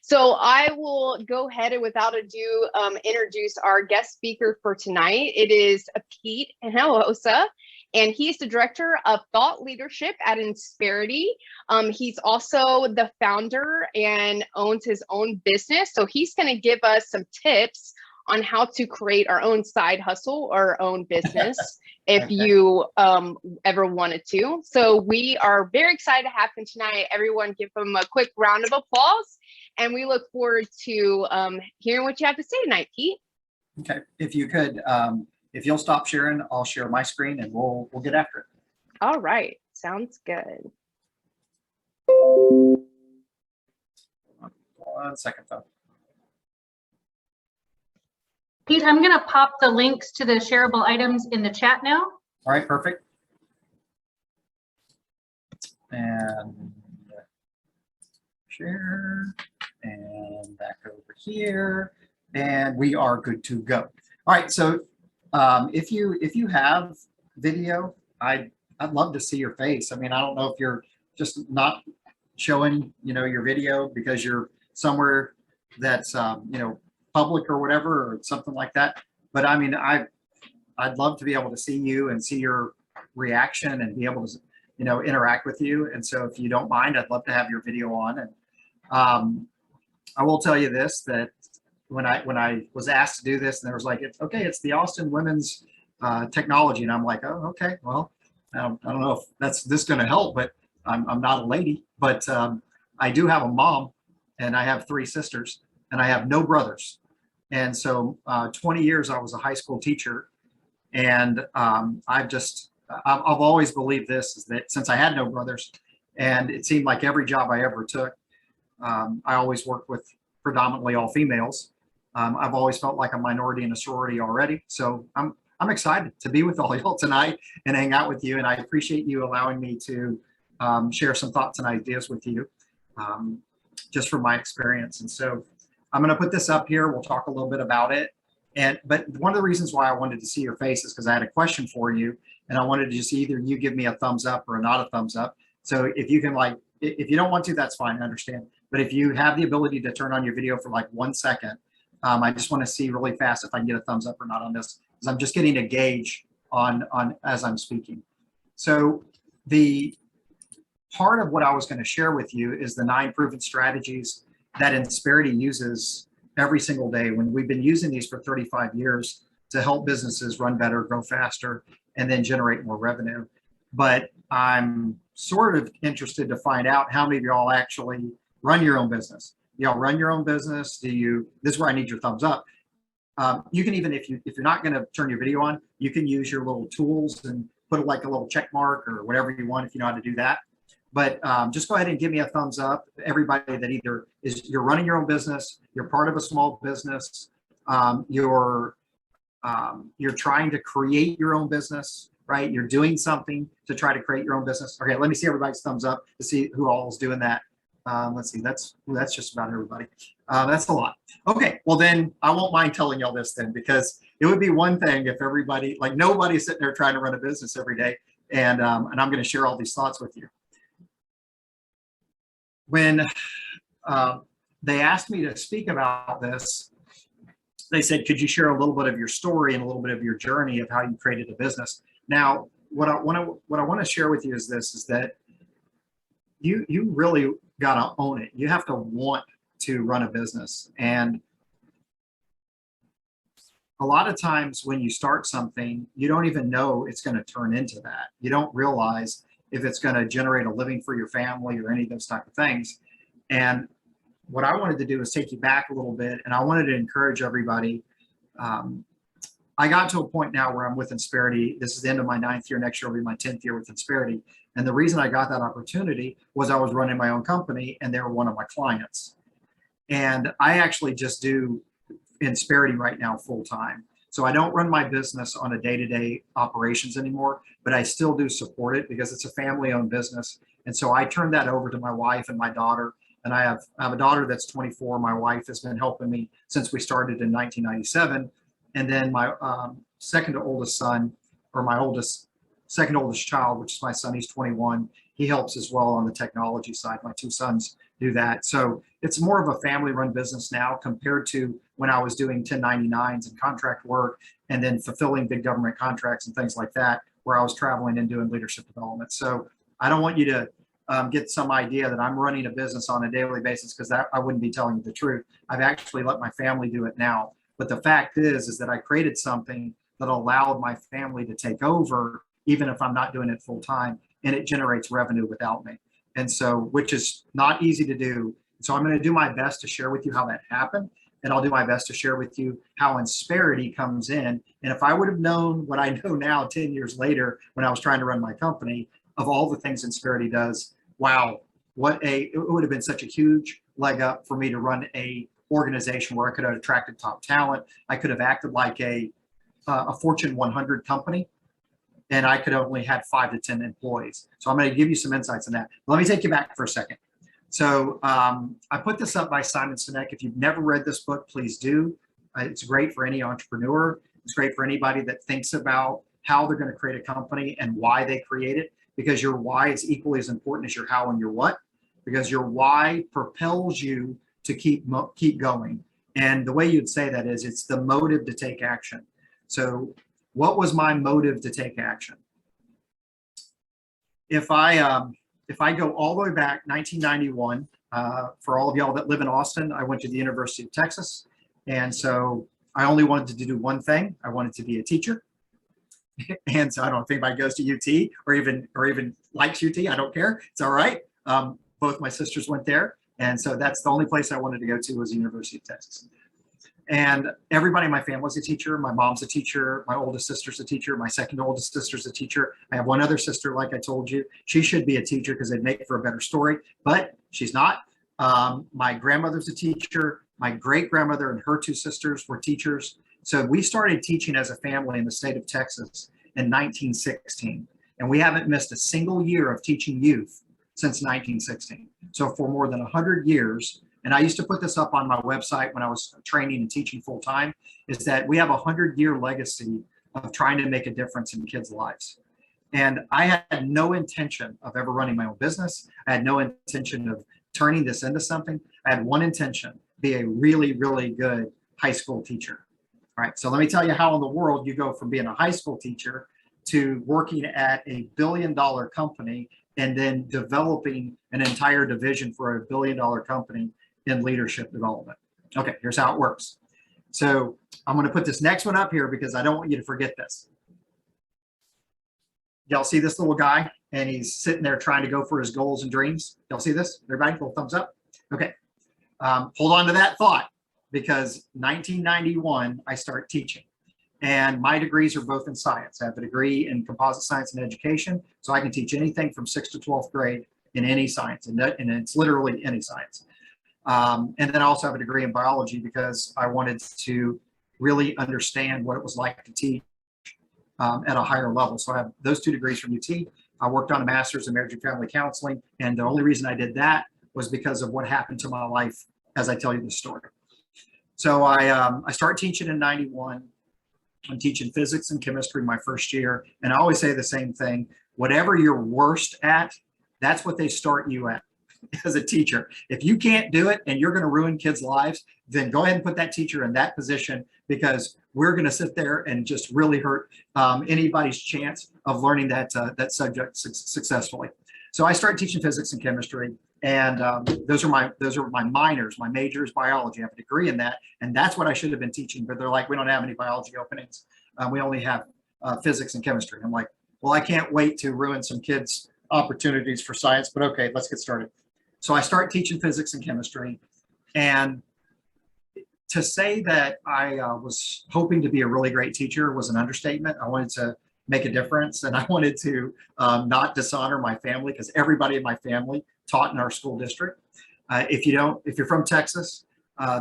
So I will go ahead and without ado introduce our guest speaker for tonight. It is Pete Hinojosa, and he's the Director of Thought Leadership at Insperity. He's also the founder and owns his own business. So he's going to give us some tips on how to create our own side hustle or our own business if Okay. you ever wanted to. So we are very excited to have him tonight. Everyone give him a quick round of applause. And we look forward to hearing what you have to say tonight, Pete. Okay, if you could, if you'll stop sharing, I'll share my screen and we'll get after it. All right, sounds good. 1 second though. Pete, I'm going to pop the links to the shareable items in the chat now. All right, perfect. And share and back over here, and we are good to go. All right, so if you have video, I'd love to see your face. I mean, I don't know if you're just not showing, your video because you're somewhere that's public or whatever or something like that. But I mean, I'd love to be able to see you and see your reaction and be able to interact with you. And so if you don't mind, I'd love to have your video on. And I will tell you this, that when I was asked to do this, and there was like, it's the Austin Women's Technology, and I'm like, oh, okay, well, I don't know if this going to help, but I'm not a lady, but I do have a mom, and I have 3 sisters, and I have no brothers. And so 20 years I was a high school teacher, and I've always believed this, is that since I had no brothers, and it seemed like every job I ever took, I always worked with predominantly all females. I've always felt like a minority in a sorority already. So I'm excited to be with all y'all tonight and hang out with you. And I appreciate you allowing me to share some thoughts and ideas with you, just from my experience. And so I'm going to put this up here. We'll talk a little bit about it. But one of the reasons why I wanted to see your face is because I had a question for you, and I wanted to just either you give me a thumbs up or not a thumbs up. So if you can, if you don't want to, that's fine, I understand. But if you have the ability to turn on your video for like 1 second, I just want to see really fast if I can get a thumbs up or not on this, because I'm just getting a gauge on as I'm speaking. So the part of what I was going to share with you is the 9 proven strategies that Insperity uses every single day, when we've been using these for 35 years to help businesses run better, grow faster, and then generate more revenue. But I'm sort of interested to find out how many of y'all actually run your own business. Y'all run your own business? This is where I need your thumbs up. You can even, if you're not going to turn your video on, you can use your little tools and put like a little check mark or whatever you want if you know how to do that. But just go ahead and give me a thumbs up, everybody that either you're running your own business, you're part of a small business, you're trying to create your own business, right? You're doing something to try to create your own business. Okay, let me see everybody's thumbs up to see who all is doing that. Let's see, that's just about everybody. That's a lot. Okay, well then I won't mind telling y'all this then, because it would be one thing if everybody, like nobody's sitting there trying to run a business every day, and I'm going to share all these thoughts with you. When they asked me to speak about this, they said, could you share a little bit of your story and a little bit of your journey of how you created a business? Now, what I want to share with you is this, is that you really got to own it. You have to want to run a business. And a lot of times when you start something, you don't even know it's going to turn into that. You don't realize if it's going to generate a living for your family or any of those type of things. And what I wanted to do is take you back a little bit, and I wanted to encourage everybody. I got to a point now where I'm with Insperity. This is the end of my 9th year. Next year will be my 10th year with Insperity. And the reason I got that opportunity was I was running my own company, and they were one of my clients. And I actually just do Insperity right now full time. So I don't run my business on a day-to-day operations anymore, but I still do support it because it's a family-owned business. And so I turned that over to my wife and my daughter. And I have a daughter that's 24. My wife has been helping me since we started in 1997. And then my second oldest son, or my second oldest child, which is my son, he's 21. He helps as well on the technology side. My 2 sons do that. So it's more of a family run business now compared to when I was doing 1099s and contract work and then fulfilling big government contracts and things like that, where I was traveling and doing leadership development. So I don't want you to get some idea that I'm running a business on a daily basis, because that I wouldn't be telling you the truth. I've actually let my family do it now. But the fact is that I created something that allowed my family to take over, even if I'm not doing it full time, and it generates revenue without me. And so, which is not easy to do. So I'm going to do my best to share with you how that happened. And I'll do my best to share with you how Insperity comes in. And if I would have known what I know now 10 years later, when I was trying to run my company, of all the things Insperity does, wow, it would have been such a huge leg up for me to run a organization where I could have attracted top talent. I could have acted like a Fortune 100 company, and I could have only had 5 to 10 employees. So I'm going to give you some insights on that. Let me take you back for a second. So I put this up by Simon Sinek. If you've never read this book, please do. It's great for any entrepreneur. It's great for anybody that thinks about how they're going to create a company and why they create it, because your why is equally as important as your how and your what, because your why propels you to keep going. And the way you'd say that is it's the motive to take action. So what was my motive to take action? If I go all the way back, 1991, for all of y'all that live in Austin, I went to the University of Texas. And so I only wanted to do one thing. I wanted to be a teacher. And so I don't know if anybody goes to UT or even likes UT. I don't care. It's all right. Both my sisters went there. And so that's the only place I wanted to go to, was the University of Texas. And everybody in my family was a teacher. My mom's a teacher. My oldest sister's a teacher. My second oldest sister's a teacher. I have one other sister, like I told you. She should be a teacher because they'd make for a better story, but she's not. My grandmother's a teacher. My great-grandmother and her 2 sisters were teachers. So we started teaching as a family in the state of Texas in 1916. And we haven't missed a single year of teaching youth since 1916. So for more than 100 years, and I used to put this up on my website when I was training and teaching full time, is that we have a 100-year legacy of trying to make a difference in kids' lives. And I had no intention of ever running my own business. I had no intention of turning this into something. I had one intention: be a really, really good high school teacher. All right, so let me tell you how in the world you go from being a high school teacher to working at a billion-dollar company and then developing an entire division for a billion-dollar company in leadership development. Okay, here's how it works. So I'm going to put this next one up here because I don't want you to forget this. Y'all see this little guy? And he's sitting there trying to go for his goals and dreams. Y'all see this? Everybody, little thumbs up. Okay, hold on to that thought, because 1991, I start teaching. And my degrees are both in science. I have a degree in composite science and education, so I can teach anything from 6th to 12th grade in any science, and it's literally any science. And then I also have a degree in biology because I wanted to really understand what it was like to teach at a higher level. So I have those 2 degrees from UT. I worked on a master's in marriage and family counseling, and the only reason I did that was because of what happened to my life as I tell you the story. So I started teaching in 91. I'm teaching physics and chemistry my first year. And I always say the same thing: whatever you're worst at, that's what they start you at as a teacher. If you can't do it and you're going to ruin kids' lives, then go ahead and put that teacher in that position, because we're going to sit there and just really hurt anybody's chance of learning that subject successfully. So I started teaching physics and chemistry. And those are my minors. My major is biology. I have a degree in that, and that's what I should have been teaching. But they're like, we don't have any biology openings. We only have physics and chemistry. I'm like, well, I can't wait to ruin some kids' opportunities for science. But okay, let's get started. So I start teaching physics and chemistry, and to say that I was hoping to be a really great teacher was an understatement. I wanted to make a difference, and I wanted to not dishonor my family, because everybody in my family taught in our school district. If you're from Texas,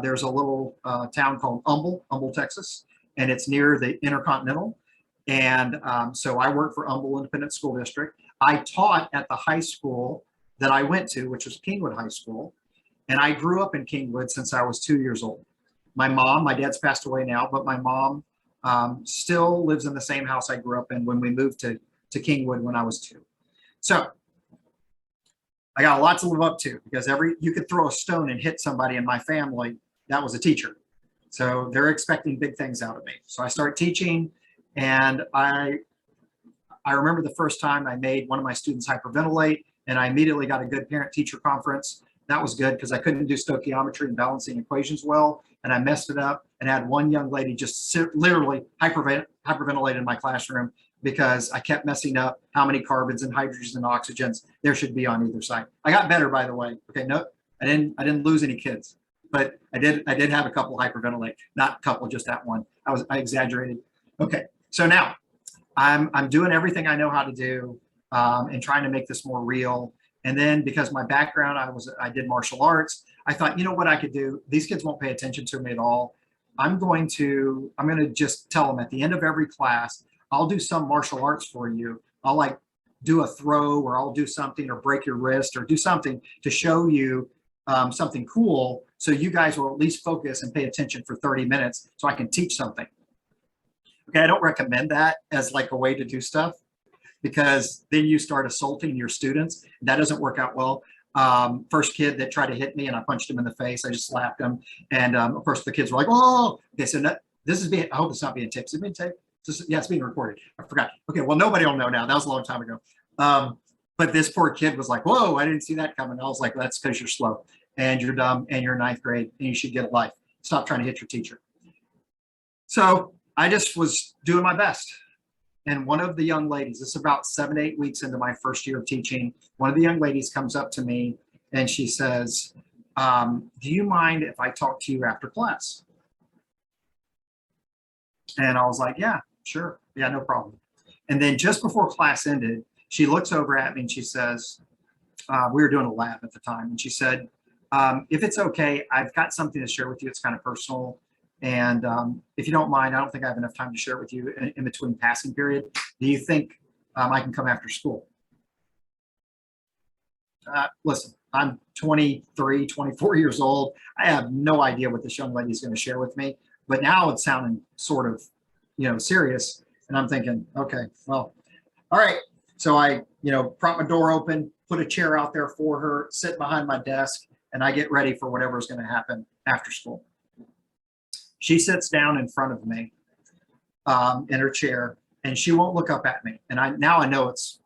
there's a little town called Humble, Texas, and it's near the Intercontinental. And so I worked for Humble Independent School District. I taught at the high school that I went to, which was Kingwood High School. And I grew up in Kingwood since I was 2 years old. My dad's passed away now, but my mom still lives in the same house I grew up in when we moved to Kingwood when I was 2. So I got a lot to live up to because you could throw a stone and hit somebody in my family that was a teacher. So they're expecting big things out of me. So I start teaching, and I remember the first time I made one of my students hyperventilate, and I immediately got a good parent-teacher conference. That was good because I couldn't do stoichiometry and balancing equations well, and I messed it up and had one young lady just literally hyperventilate in my classroom because I kept messing up how many carbons and hydrogens and oxygens there should be on either side. I got better, by the way. Okay, no, I didn't lose any kids, but I did have a couple hyperventilate, not a couple, just that one. I exaggerated. Okay, so now I'm doing everything I know how to do and trying to make this more real. And then because my background, I did martial arts, I thought, you know what I could do? These kids won't pay attention to me at all. I'm going to just tell them at the end of every class, I'll do some martial arts for you. I'll like do a throw, or I'll do something, or break your wrist, or do something to show you something cool. So you guys will at least focus and pay attention for 30 minutes so I can teach something. Okay, I don't recommend that as like a way to do stuff, because then you start assaulting your students. That doesn't work out well. First kid that tried to hit me and I punched him in the face, I just slapped him. And of course the kids were like, oh, okay, so this is being, I hope it's not being taped. Is it being taped? Yeah, it's being recorded. I forgot. Okay, well, nobody will know now. That was a long time ago. But this poor kid was like, whoa, I didn't see that coming. I was like, that's because you're slow and you're dumb and you're in 9th grade and you should get a life. Stop trying to hit your teacher. So I just was doing my best. And one of the young ladies, this is about 7 to 8 weeks into my first year of teaching, one of the young ladies comes up to me and she says, do you mind if I talk to you after class? And I was like, yeah, sure. Yeah, no problem. And then just before class ended, she looks over at me and she says, we were doing a lab at the time. And she said, if it's okay, I've got something to share with you. It's kind of personal. And if you don't mind, I don't think I have enough time to share it with you in between passing period. Do you think I can come after school? Listen, I'm 23, 24 years old. I have no idea what this young lady is going to share with me, but now it's sounding sort of, serious. And I'm thinking, okay, well, all right. So I, prop my door open, put a chair out there for her, sit behind my desk, and I get ready for whatever is going to happen after school. She sits down in front of me in her chair, and she won't look up at me. And now I know it's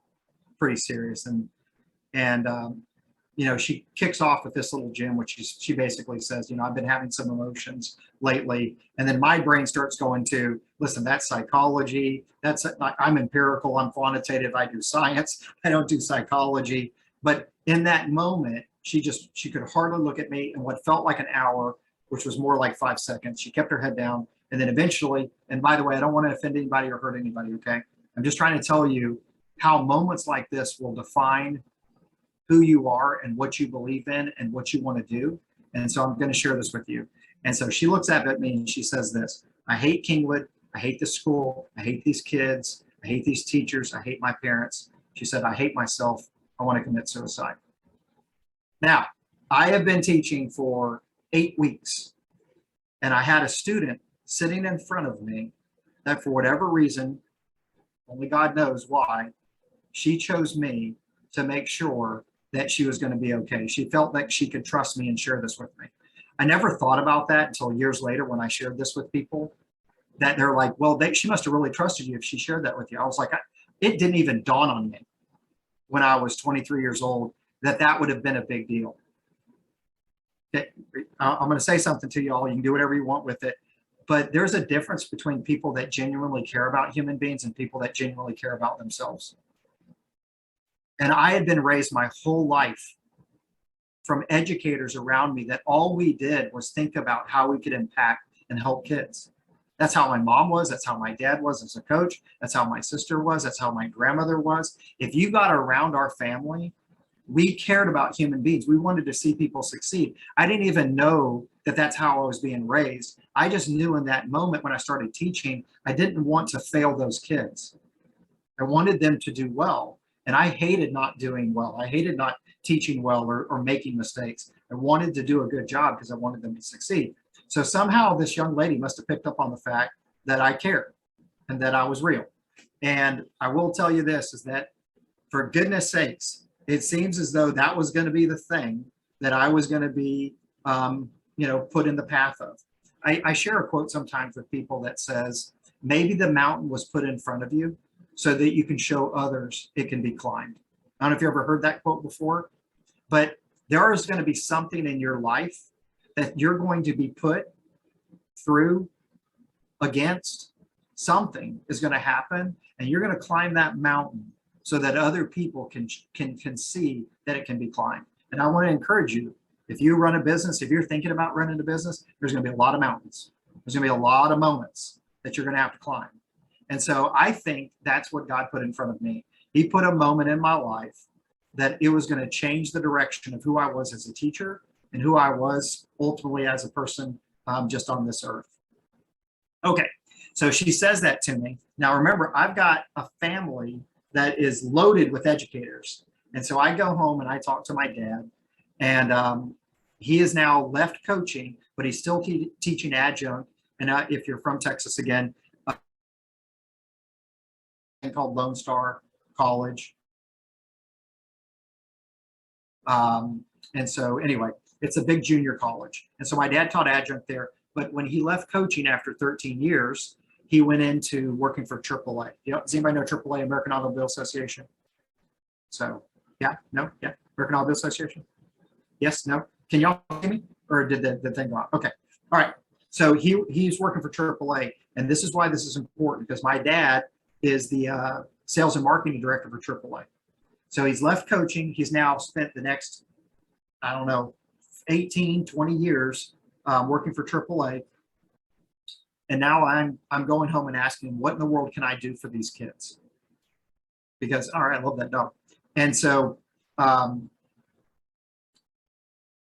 pretty serious. And she kicks off with this little gem, which she basically says, I've been having some emotions lately. And then my brain starts going to, listen, that's psychology. I'm empirical, I'm quantitative, I do science, I don't do psychology. But in that moment, she could hardly look at me. And what felt like an hour, which was more like 5 seconds, she kept her head down. And then eventually, and by the way, I don't want to offend anybody or hurt anybody, okay? I'm just trying to tell you how moments like this will define who you are and what you believe in and what you want to do. And so I'm going to share this with you. And so she looks up at me and she says this: I hate Kingwood. I hate the school. I hate these kids. I hate these teachers. I hate my parents. She said, I hate myself. I want to commit suicide. Now, I have been teaching for 8 weeks, and I had a student sitting in front of me that for whatever reason, only God knows why, she chose me to make sure that she was going to be okay. She felt like she could trust me and share this with me. I never thought about that until years later when I shared this with people, that they're like, well, she must have really trusted you if she shared that with you. I was like, it didn't even dawn on me when I was 23 years old that would have been a big deal. I'm going to say something to you all. You can do whatever you want with it. But there's a difference between people that genuinely care about human beings and people that genuinely care about themselves. And I had been raised my whole life from educators around me that all we did was think about how we could impact and help kids. That's how my mom was. That's how my dad was as a coach. That's how my sister was. That's how my grandmother was. If you got around our family, we cared about human beings. We wanted to see people succeed. I didn't even know that that's how I was being raised. I just knew in that moment when I started teaching, I didn't want to fail those kids. I wanted them to do well. And I hated not doing well. I hated not teaching well or making mistakes. I wanted to do a good job because I wanted them to succeed. So somehow this young lady must have picked up on the fact that I cared and that I was real. And I will tell you this, is that for goodness sakes, It seems as though that was going to be the thing that I was going to be, put in the path of. I share a quote sometimes with people that says, maybe the mountain was put in front of you so that you can show others it can be climbed. I don't know if you ever heard that quote before, but there is going to be something in your life that you're going to be put through, against. Something is going to happen, and you're going to climb that mountain so that other people can see that it can be climbed. And I want to encourage you, if you run a business, if you're thinking about running a business, there's going to be a lot of mountains. There's going to be a lot of moments that you're going to have to climb. And so I think that's what God put in front of me. He put a moment in my life that it was going to change the direction of who I was as a teacher and who I was ultimately as a person just on this earth. Okay, so she says that to me. Now remember, I've got a family that is loaded with educators. And so I go home and I talk to my dad, and he is now left coaching, but he's still teaching adjunct. And if you're from Texas again, called Lone Star College. And so anyway, it's a big junior college. And so my dad taught adjunct there, but when he left coaching after 13 years, he went into working for AAA. Does anybody know AAA, American Automobile Association? So yeah, no, yeah, American Automobile Association. Yes, no, can y'all hear me? Or did the thing go out? Okay, all right. So he's working for AAA, and this is why this is important, because my dad is the sales and marketing director for AAA. So he's left coaching. He's now spent the next, 18, 20 years working for AAA. And now I'm going home and asking, what in the world can I do for these kids? Because, all right, I love that dog. And so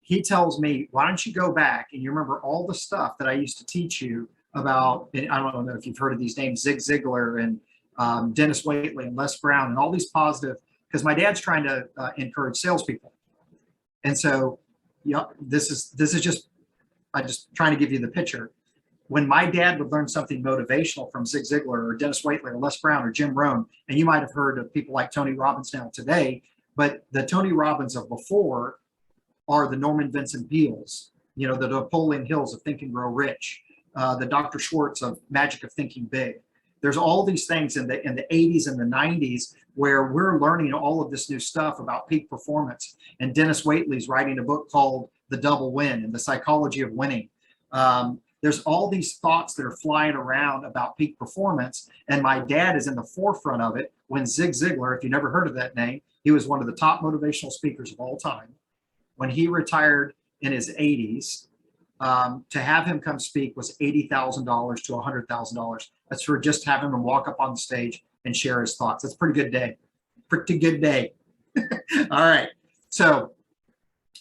he tells me, why don't you go back and you remember all the stuff that I used to teach you about, and I don't know if you've heard of these names, Zig Ziglar and Dennis Waitley and Les Brown and all these positive, because my dad's trying to encourage salespeople. And so, this is just, I'm just trying to give you the picture. When my dad would learn something motivational from Zig Ziglar or Dennis Waitley or Les Brown or Jim Rohn, and you might have heard of people like Tony Robbins now today, but the Tony Robbins of before are the Norman Vincent Peales, the Napoleon Hills of Think and Grow Rich, the Dr. Schwartz of Magic of Thinking Big. There's all these things in the 80s and the 90s where we're learning all of this new stuff about peak performance. And Dennis Waitley's writing a book called The Double Win and the Psychology of Winning. There's all these thoughts that are flying around about peak performance. And my dad is in the forefront of it when Zig Ziglar, if you never heard of that name, he was one of the top motivational speakers of all time. When he retired in his 80s, to have him come speak was $80,000 to $100,000. That's for just having him walk up on the stage and share his thoughts. That's a pretty good day. Pretty good day. All right. So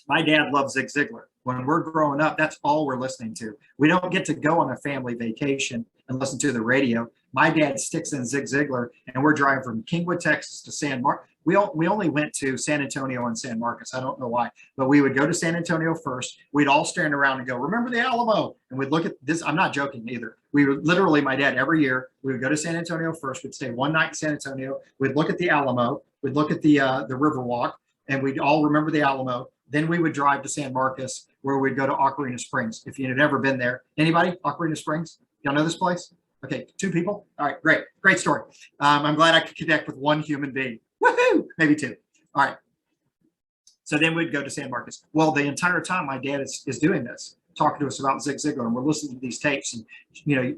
my dad loves Zig Ziglar. When we're growing up, that's all we're listening to. We don't get to go on a family vacation and listen to the radio. My dad sticks in Zig Ziglar, and we're driving from Kingwood, Texas to San Marcos. We only went to San Antonio and San Marcos. I don't know why, but we would go to San Antonio first. We'd all stand around and go, remember the Alamo? And we'd look at this. I'm not joking either. We would literally, my dad, every year, we would go to San Antonio first. We'd stay one night in San Antonio. We'd look at the Alamo. We'd look at the Riverwalk, and we'd all remember the Alamo. Then we would drive to San Marcos, where we'd go to Ocarina Springs. If you had ever been there, anybody? Ocarina Springs? Y'all know this place? Okay, 2 people. All right, great story. I'm glad I could connect with one human being. Woohoo! Maybe 2. All right. So then we'd go to San Marcos. Well, the entire time my dad is doing this, talking to us about Zig Ziglar, and we're listening to these tapes, and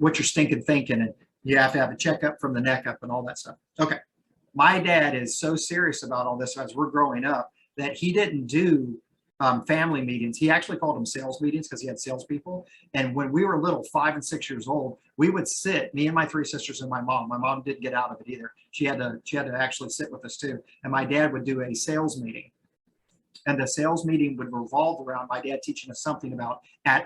what you're stinking thinking, and you have to have a checkup from the neck up and all that stuff. Okay, my dad is so serious about all this as we're growing up that he didn't do family meetings. He actually called them sales meetings because he had salespeople. And when we were little, 5 and 6 years old, we would sit, me and my 3 sisters and my mom. My mom didn't get out of it either. She had to actually sit with us too. And my dad would do a sales meeting. And the sales meeting would revolve around my dad teaching us something about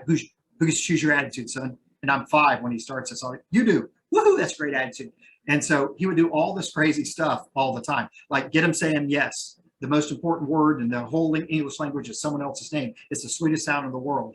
who gets to choose your attitude, son. And I'm 5 when he starts this. You do. Woohoo, that's great attitude. And so he would do all this crazy stuff all the time, like get him saying yes. The most important word in the whole English language is someone else's name. It's the sweetest sound in the world.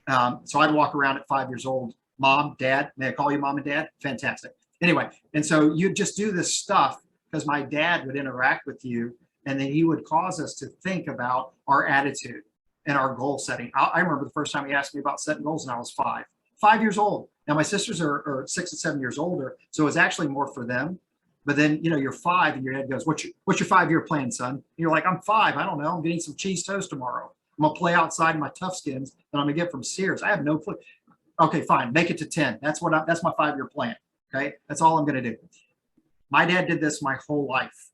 So I'd walk around at 5 years old. Mom, Dad, may I call you Mom and Dad? Fantastic. Anyway, and so you just do this stuff because my dad would interact with you And then he would cause us to think about our attitude and our goal setting. I remember the first time he asked me about setting goals, and I was 5 years old. Now my sisters are 6 and 7 years older, so it was actually more for them. But then, you know, you're 5 and your head goes, what's your 5-year plan, son? And you're like, I'm 5. I don't know. I'm getting some cheese toast tomorrow. I'm going to play outside in my Tough Skins that I'm going to get from Sears. I have no clue. Okay, fine. Make it to 10. That's my 5-year plan. Okay. That's all I'm going to do. My dad did this my whole life.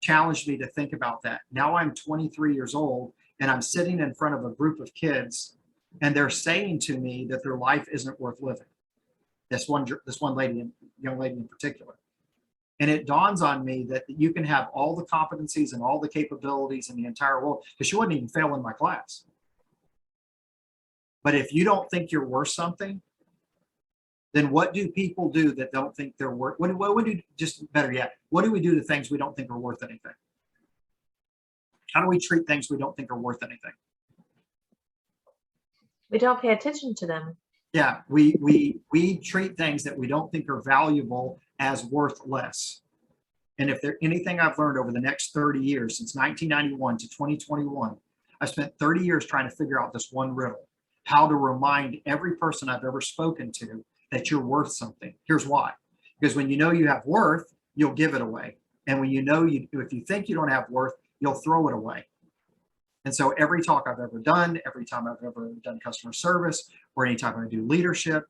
Challenged me to think about that. Now I'm 23 years old and I'm sitting in front of a group of kids and they're saying to me that their life isn't worth living. This one lady, young lady in particular. And it dawns on me that you can have all the competencies and all the capabilities in the entire world, because she wouldn't even fail in my class. But if you don't think you're worth something, then what do people do that don't think they're worth? What would do, just better yet, what do we do to things we don't think are worth anything? How do we treat things we don't think are worth anything? We don't pay attention to them. Yeah, we treat things that we don't think are valuable as worth less. And if there's anything I've learned over the next 30 years, since 1991 to 2021, I've spent 30 years trying to figure out this one riddle, how to remind every person I've ever spoken to that you're worth something. Here's why. Because when you know you have worth, you'll give it away. And when you know if you think you don't have worth, you'll throw it away. And so every talk I've ever done, every time I've ever done customer service, or anytime I do leadership,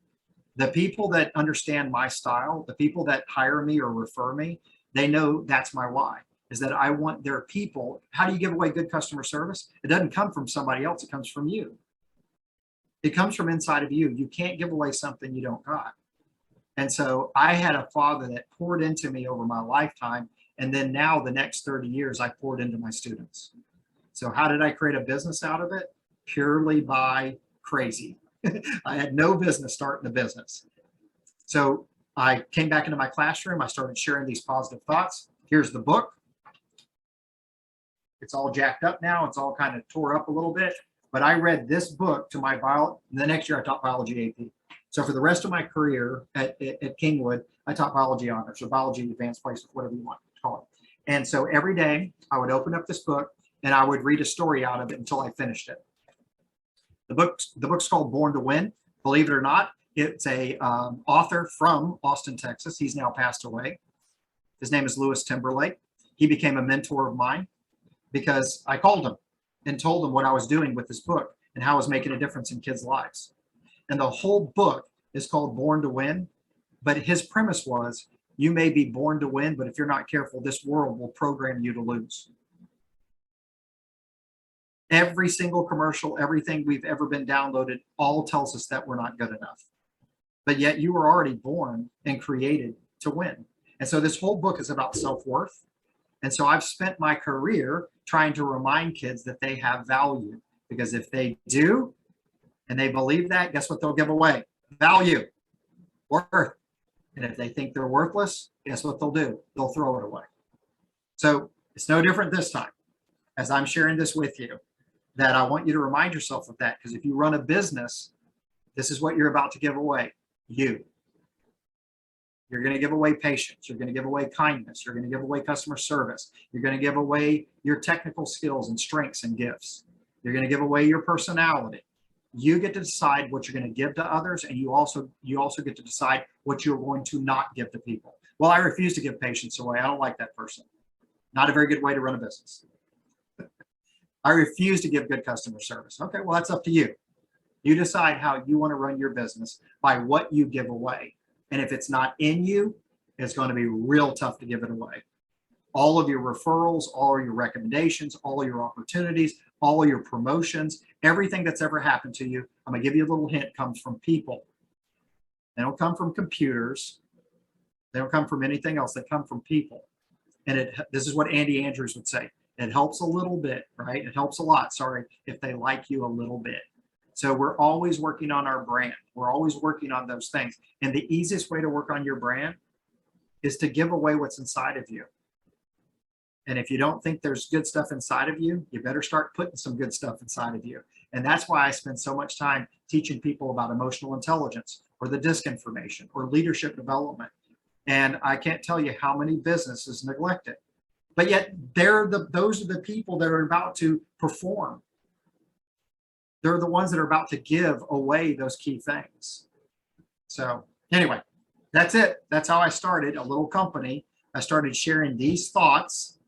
the people that understand my style, the people that hire me or refer me, they know that's my why, is that I want their people. How do you give away good customer service? It doesn't come from somebody else. It comes from you. It comes from inside of you. You can't give away something you don't got. And so I had a father that poured into me over my lifetime. And then now the next 30 years, I poured into my students. So how did I create a business out of it? Purely by crazy. I had no business starting a business. So I came back into my classroom. I started sharing these positive thoughts. Here's the book. It's all jacked up now. It's all kind of tore up a little bit. But I read this book to my bio. The next year I taught biology AP. So for the rest of my career at Kingwood, I taught biology honors or biology advanced placement, whatever you want to call it. And so every day I would open up this book and I would read a story out of it until I finished it. The book's called Born to Win. Believe it or not, it's a author from Austin, Texas. He's now passed away. His name is Lewis Timberlake. He became a mentor of mine because I called him and told him what I was doing with this book and how I was making a difference in kids' lives. And the whole book is called Born to Win. But his premise was, you may be born to win, but if you're not careful, this world will program you to lose. Every single commercial, everything we've ever been downloaded, all tells us that we're not good enough. But yet you were already born and created to win. And so this whole book is about self-worth. And so I've spent my career trying to remind kids that they have value. Because if they do, and they believe that, guess what they'll give away? Value, worth. And if they think they're worthless, guess what they'll do? They'll throw it away. So it's no different this time, as I'm sharing this with you, that I want you to remind yourself of that. Because if you run a business, this is what you're about to give away. You. You're going to give away patience. You're going to give away kindness. You're going to give away customer service. You're going to give away your technical skills and strengths and gifts. You're going to give away your personality. You get to decide what you're going to give to others, and you also get to decide what you're going to not give to people. Well, I refuse to give patience away. I don't like that person. Not a very good way to run a business. I refuse to give good customer service. Okay, well, that's up to you. You decide how you want to run your business by what you give away. And if it's not in you, it's going to be real tough to give it away. All of your referrals, all of your recommendations, all of your opportunities, all of your promotions, everything that's ever happened to you, I'm going to give you a little hint, comes from people. They don't come from computers. They don't come from anything else. They come from people. And this is what Andy Andrews would say. It helps a little bit, right? It helps a lot, sorry, if they like you a little bit. So we're always working on our brand. We're always working on those things. And the easiest way to work on your brand is to give away what's inside of you. And if you don't think there's good stuff inside of you, you better start putting some good stuff inside of you. And that's why I spend so much time teaching people about emotional intelligence or the DISC information or leadership development. And I can't tell you how many businesses neglect it. but yet those are the people that are about to perform. They're the ones that are about to give away those key things. So anyway, that's it. That's how I started a little company. I started sharing these thoughts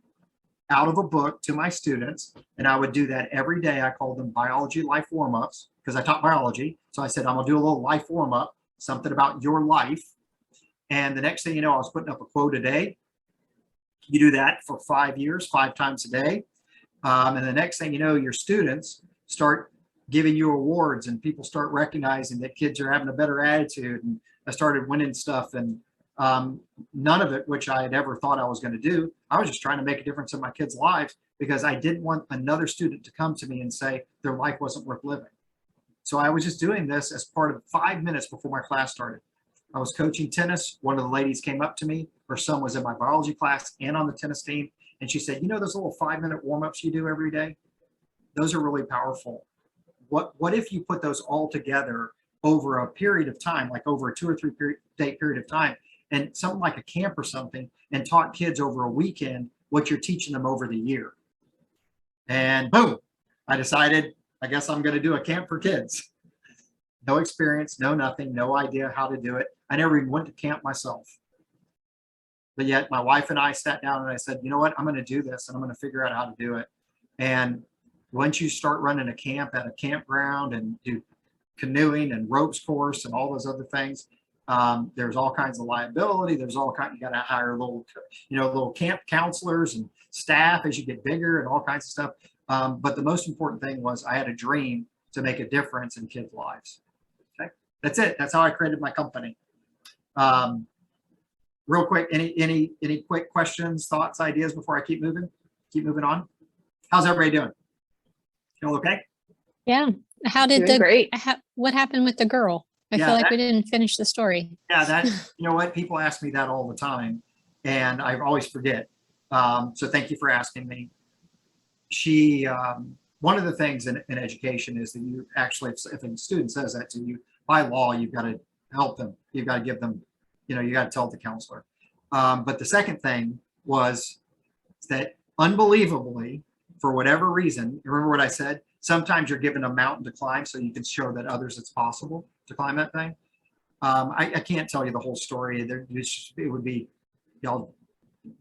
out of a book to my students, and I would do that every day. I called them biology life warm-ups because I taught biology. So I said, I'm gonna do a little life warm-up, something about your life. And the next thing you know, I was putting up a quote a day. You do that for 5 years, 5 times a day. And the next thing you know, your students start giving you awards and people start recognizing that kids are having a better attitude. And I started winning stuff, and none of it, which I had ever thought I was going to do. I was just trying to make a difference in my kids' lives because I didn't want another student to come to me and say their life wasn't worth living. So I was just doing this as part of 5 minutes before my class started. I was coaching tennis. One of the ladies came up to me. Her son was in my biology class and on the tennis team. And she said, you know, those little 5-minute warm-ups you do every day, those are really powerful. What if you put those all together over a period of time, like over a 2 or 3 day period of time, and something like a camp or something, and taught kids over a weekend what you're teaching them over the year. And boom, I decided, I guess I'm going to do a camp for kids. No experience, no nothing, no idea how to do it. I never even went to camp myself. But yet my wife and I sat down and I said, you know what, I'm going to do this and I'm going to figure out how to do it. And once you start running a camp at a campground and do canoeing and ropes course and all those other things, there's all kinds of liability. There's all kinds, you got to hire little camp counselors and staff as you get bigger and all kinds of stuff. But the most important thing was I had a dream to make a difference in kids' lives. Okay, that's it. That's how I created my company. Real quick, any quick questions, thoughts, ideas before I keep moving on? How's everybody doing? Feel okay? Yeah. How did Doing great. what happened with the girl? I feel like we didn't finish the story. Yeah, that, you know what? People ask me that all the time and I always forget. So thank you for asking me. She, one of the things in education is that you actually, if a student says that to you, by law, you've got to help them. You've got to give them, you got to tell the counselor. But the second thing was that unbelievably, for whatever reason, remember what I said? Sometimes you're given a mountain to climb so you can show that others it's possible to climb that thing. I can't tell you the whole story. It would be, y'all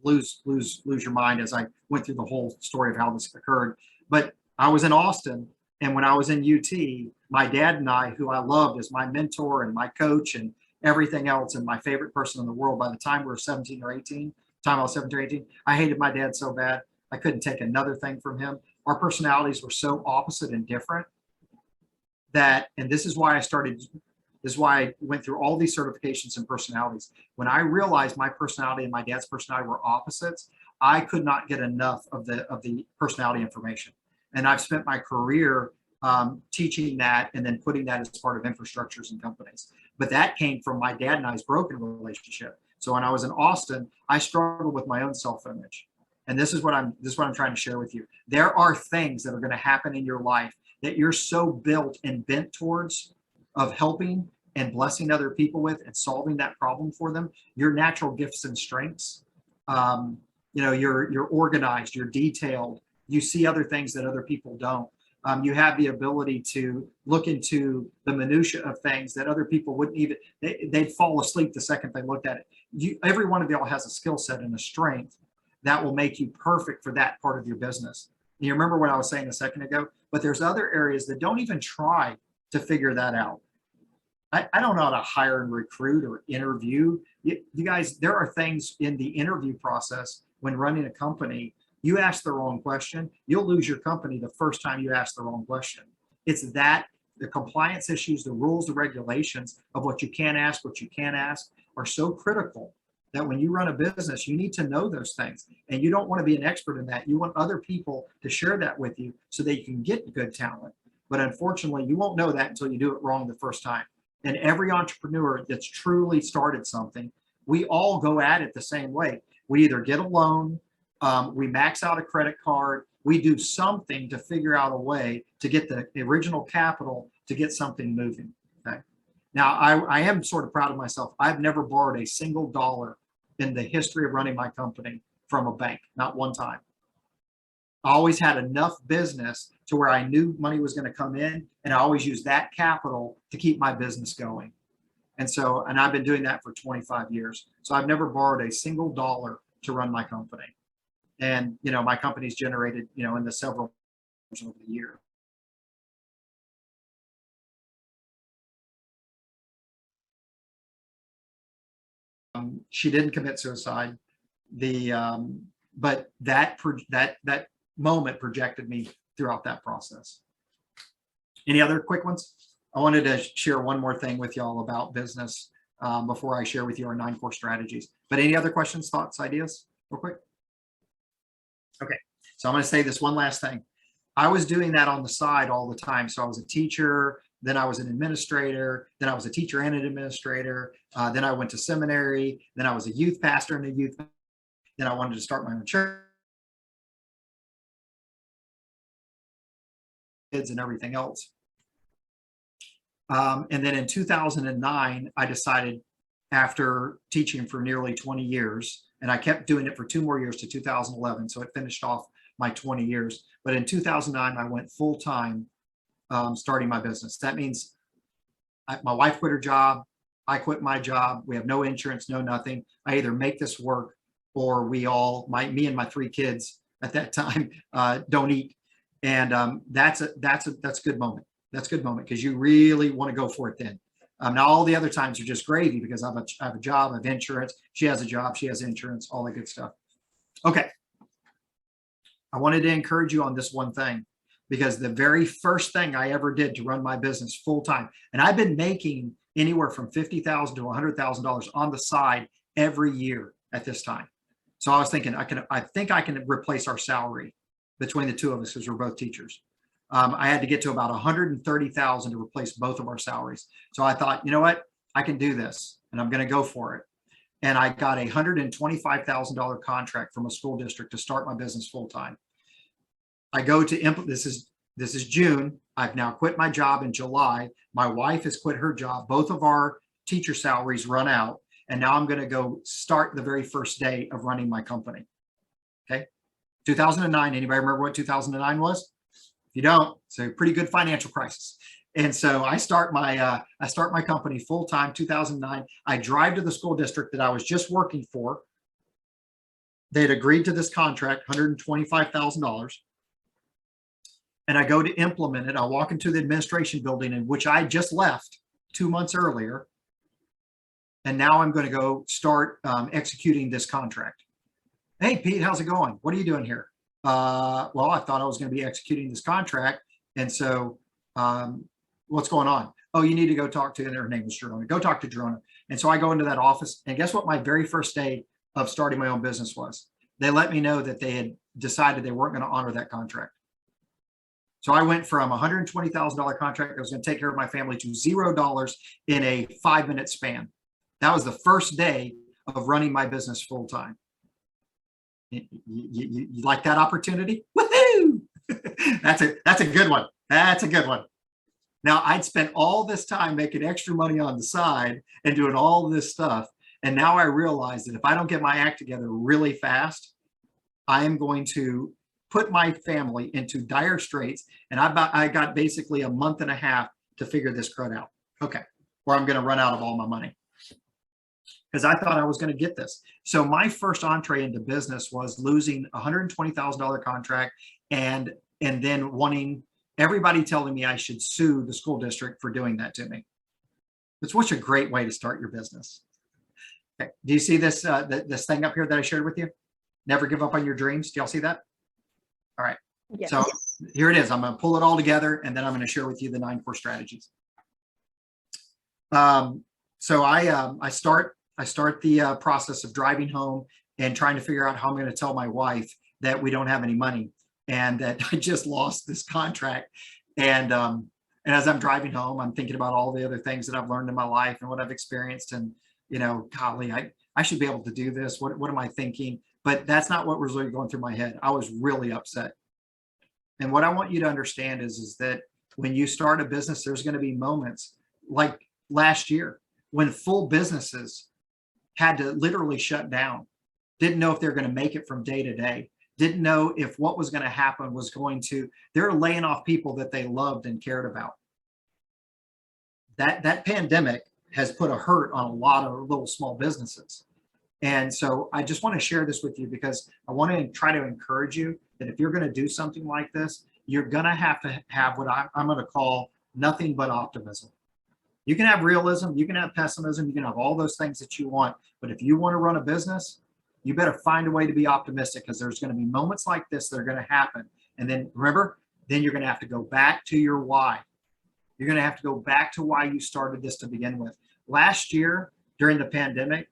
lose your mind as I went through the whole story of how this occurred. But I was in Austin, and when I was in UT, my dad and I, who I loved as my mentor and my coach and everything else and my favorite person in the world, by the time we were 17 or 18, time I was 17 or 18, I hated my dad so bad. I couldn't take another thing from him. Our personalities were so opposite and different that, and this is why I went through all these certifications and personalities. When I realized my personality and my dad's personality were opposites, I could not get enough of the personality information. And I've spent my career teaching that and then putting that as part of infrastructures and companies. But that came from my dad and I's broken relationship. So when I was in Austin, I struggled with my own self-image. And this is what I'm trying to share with you. There are things that are going to happen in your life that you're so built and bent towards of helping and blessing other people with and solving that problem for them. Your natural gifts and strengths. You're organized, you're detailed. You see other things that other people don't. You have the ability to look into the minutia of things that other people wouldn't even, they'd fall asleep the second they looked at it. Every one of y'all has a skill set and a strength that will make you perfect for that part of your business. You remember what I was saying a second ago, but there's other areas that don't even try to figure that out. I don't know how to hire and recruit or interview. You guys, there are things in the interview process when running a company. You ask the wrong question, you'll lose your company the first time you ask the wrong question. It's that the compliance issues, the rules, the regulations of what you can ask, what you can't ask are so critical that when you run a business, you need to know those things. And you don't want to be an expert in that. You want other people to share that with you so that you can get good talent. But unfortunately, you won't know that until you do it wrong the first time. And every entrepreneur that's truly started something, we all go at it the same way. We either get a loan, we max out a credit card, we do something to figure out a way to get the original capital to get something moving. Okay. Now, I am sort of proud of myself. I've never borrowed a single dollar in the history of running my company from a bank, not one time. I always had enough business to where I knew money was going to come in, and I always used that capital to keep my business going. And so, and I've been doing that for 25 years. So I've never borrowed a single dollar to run my company. And, you know, my company's generated, you know, in the several over the year. She didn't commit suicide. But that moment projected me throughout that process. Any other quick ones? I wanted to share one more thing with y'all about business before I share with you our 9 core strategies. But any other questions, thoughts, ideas, real quick? Okay, so I'm going to say this one last thing. I was doing that on the side all the time. So I was a teacher, then I was an administrator, then I was a teacher and an administrator, then I went to seminary, then I was a youth pastor and a youth, then I wanted to start my own church, kids and everything else. And then in 2009, I decided, after teaching for nearly 20 years, and I kept doing it for 2 more years to 2011, so it finished off my 20 years. But in 2009, I went full time starting my business. That means my wife quit her job, I quit my job. We have no insurance, no nothing. I either make this work, or me and my 3 kids at that time don't eat. And that's a good moment. That's a good moment, because you really want to go for it then. Now all the other times are just gravy, because I have a job, I have insurance. She has a job, she has insurance, all that good stuff. Okay. I wanted to encourage you on this one thing, because the very first thing I ever did to run my business full time, and I've been making anywhere from $50,000 to $100,000 on the side every year at this time. So I was thinking, I think I can replace our salary between the 2 of us, because we're both teachers. I had to get to about $130,000 to replace both of our salaries. So I thought, you know what, I can do this, and I'm going to go for it. And I got a $125,000 contract from a school district to start my business full time. I go to implement. This is June. I've now quit my job in July. My wife has quit her job. Both of our teacher salaries run out, and now I'm going to go start the very first day of running my company. Okay, 2009. Anybody remember what 2009 was? If you don't, it's a pretty good financial crisis. And so I start my company full time, 2009. I drive to the school district that I was just working for. They had agreed to this contract, $125,000. And I go to implement it. I walk into the administration building, in which I just left 2 months earlier. And now I'm going to go start executing this contract. Hey, Pete, how's it going? What are you doing here? Well, I thought I was going to be executing this contract. And so what's going on? Oh, you need to go talk to, and her name was Jerona. Go talk to Jerona. And so I go into that office, and guess what my very first day of starting my own business was? They let me know that they had decided they weren't going to honor that contract. So I went from a $120,000 contract that was going to take care of my family to $0 in a 5-minute span. That was the first day of running my business full time. You like that opportunity? Woohoo! That's a good one. That's a good one. Now, I'd spent all this time making extra money on the side and doing all this stuff. And now I realize that if I don't get my act together really fast, I am going to put my family into dire straits. And I got basically a month and a half to figure this crud out. Okay. Or I'm going to run out of all my money, because I thought I was going to get this. So my first entree into business was losing a $120,000 contract and then wanting everybody telling me I should sue the school district for doing that to me. It's such a great way to start your business. Okay. Do you see this, this thing up here that I shared with you? Never give up on your dreams. Do y'all see that? All right. Yes. So here it is. I'm going to pull it all together, and then I'm going to share with you the 9 core strategies. So I start the process of driving home and trying to figure out how I'm going to tell my wife that we don't have any money and that I just lost this contract. And as I'm driving home, I'm thinking about all the other things that I've learned in my life and what I've experienced. And, you know, golly, I should be able to do this. What am I thinking? But that's not what was really going through my head. I was really upset. And what I want you to understand is that when you start a business, there's going to be moments like last year when full businesses had to literally shut down. didn't know if they're going to make it from day to day, didn't know if what was going to happen was going to, they're laying off people that they loved and cared about. That pandemic has put a hurt on a lot of little small businesses. And so I just want to share this with you because I want to try to encourage you that if you're going to do something like this, you're going to have what I'm going to call nothing but optimism. You can have realism, you can have pessimism, you can have all those things that you want. But if you want to run a business, you better find a way to be optimistic, because there's going to be moments like this that are going to happen. And then remember, then you're going to have to go back to your why. You're going to have to go back to why you started this to begin with. Last year, during the pandemic,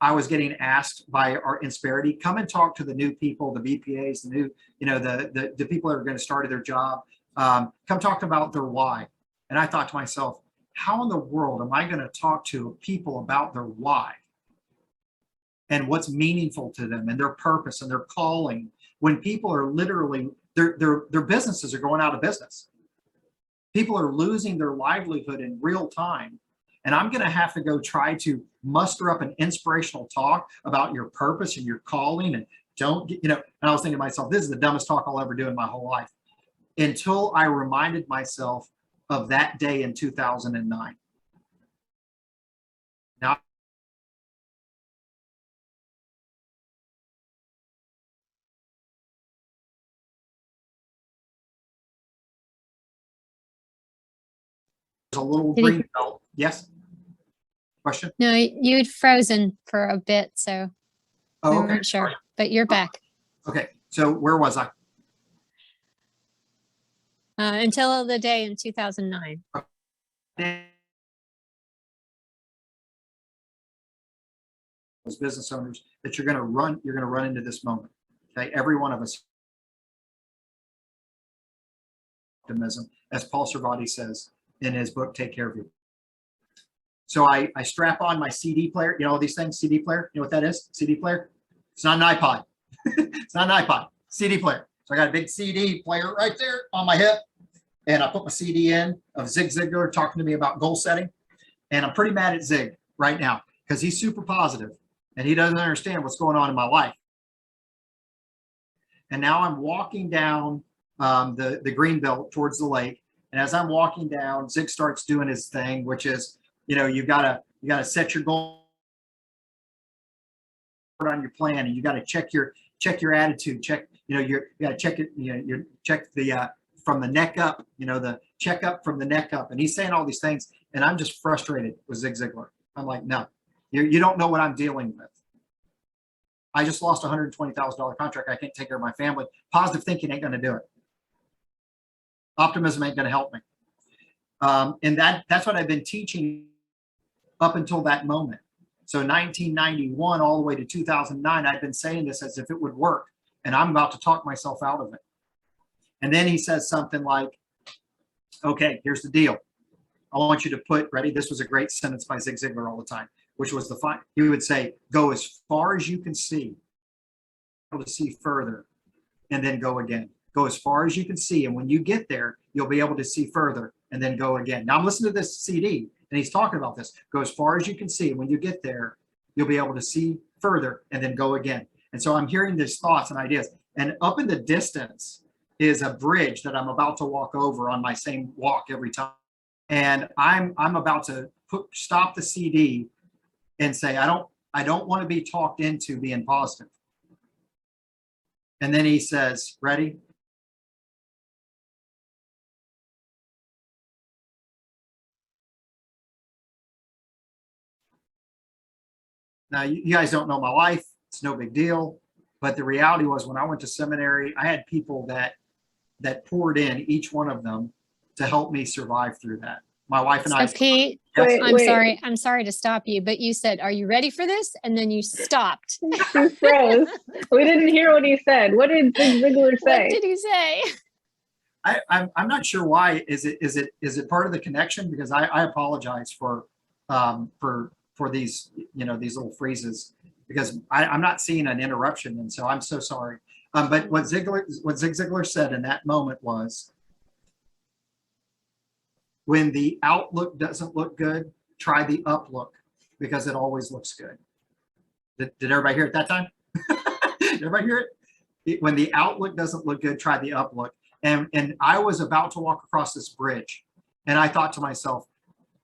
I was getting asked by our Insperity, come and talk to the new people, the BPAs, the new, the people that are going to start their job. Come talk about their why. And I thought to myself, how in the world am I going to talk to people about their why and what's meaningful to them and their purpose and their calling, when people are literally, their businesses are going out of business. People are losing their livelihood in real time. And I'm going to have to go try to muster up an inspirational talk about your purpose and your calling, and don't get, and I was thinking to myself, this is the dumbest talk I'll ever do in my whole life, until I reminded myself of that day in 2009. Now, there's a little Did he- green belt. Yes? Question? No, you'd frozen for a bit, so we Oh, okay. weren't sure, but you're back. Okay. So where was I? Until the day in 2009. As business owners, that you're going to run into this moment. Okay, every one of us. Optimism, as Paul Servati says in his book, Take Care of You. So I strap on my CD player, all these things, CD player, you know what that is? CD player? It's not an iPod. It's not an iPod, CD player. So I got a big CD player right there on my hip, and I put my CD in of Zig Ziglar talking to me about goal setting. And I'm pretty mad at Zig right now because he's super positive and he doesn't understand what's going on in my life. And now I'm walking down the green belt towards the lake. And as I'm walking down, Zig starts doing his thing, which is, you gotta set your goal on your plan, and you gotta check your attitude, you gotta check it, you check the from the neck up, the check up from the neck up. And he's saying all these things, and I'm just frustrated with Zig Ziglar. I'm like, no, you don't know what I'm dealing with. I just lost a $120,000 contract. I can't take care of my family. Positive thinking ain't gonna do it. Optimism ain't gonna help me. And that's what I've been teaching up until that moment. So 1991 all the way to 2009, I've been saying this as if it would work, and I'm about to talk myself out of it. And then he says something like, okay, here's the deal. I want you to put, ready? This was a great sentence by Zig Ziglar all the time, which was he would say, go as far as you can see, able to see further, and then go again. Go as far as you can see. And when you get there, you'll be able to see further and then go again. Now I'm listening to this CD and he's talking about this. Go as far as you can see. And when you get there, you'll be able to see further and then go again. And so I'm hearing these thoughts and ideas. And up in the distance is a bridge that I'm about to walk over on my same walk every time. And I'm about to stop the CD and say, I don't want to be talked into being positive. And then he says, ready? Now, you guys don't know my life. It's no big deal. But the reality was, when I went to seminary, I had people that poured in, each one of them, to help me survive through that. My wife and I. So Pete, Yes. I'm sorry to stop you, but you said, are you ready for this? And then you stopped. You froze. We didn't hear what he said. What did Zig Ziglar say? What did he say? I'm not sure why. Is it part of the connection? Because I apologize for these these little phrases, because I'm not seeing an interruption, and so I'm so sorry. But what Zig Ziglar said in that moment was, when the outlook doesn't look good, try the uplook, because it always looks good. Did everybody hear it that time? Everybody hear it? When the outlook doesn't look good, try the uplook. And I was about to walk across this bridge, and I thought to myself,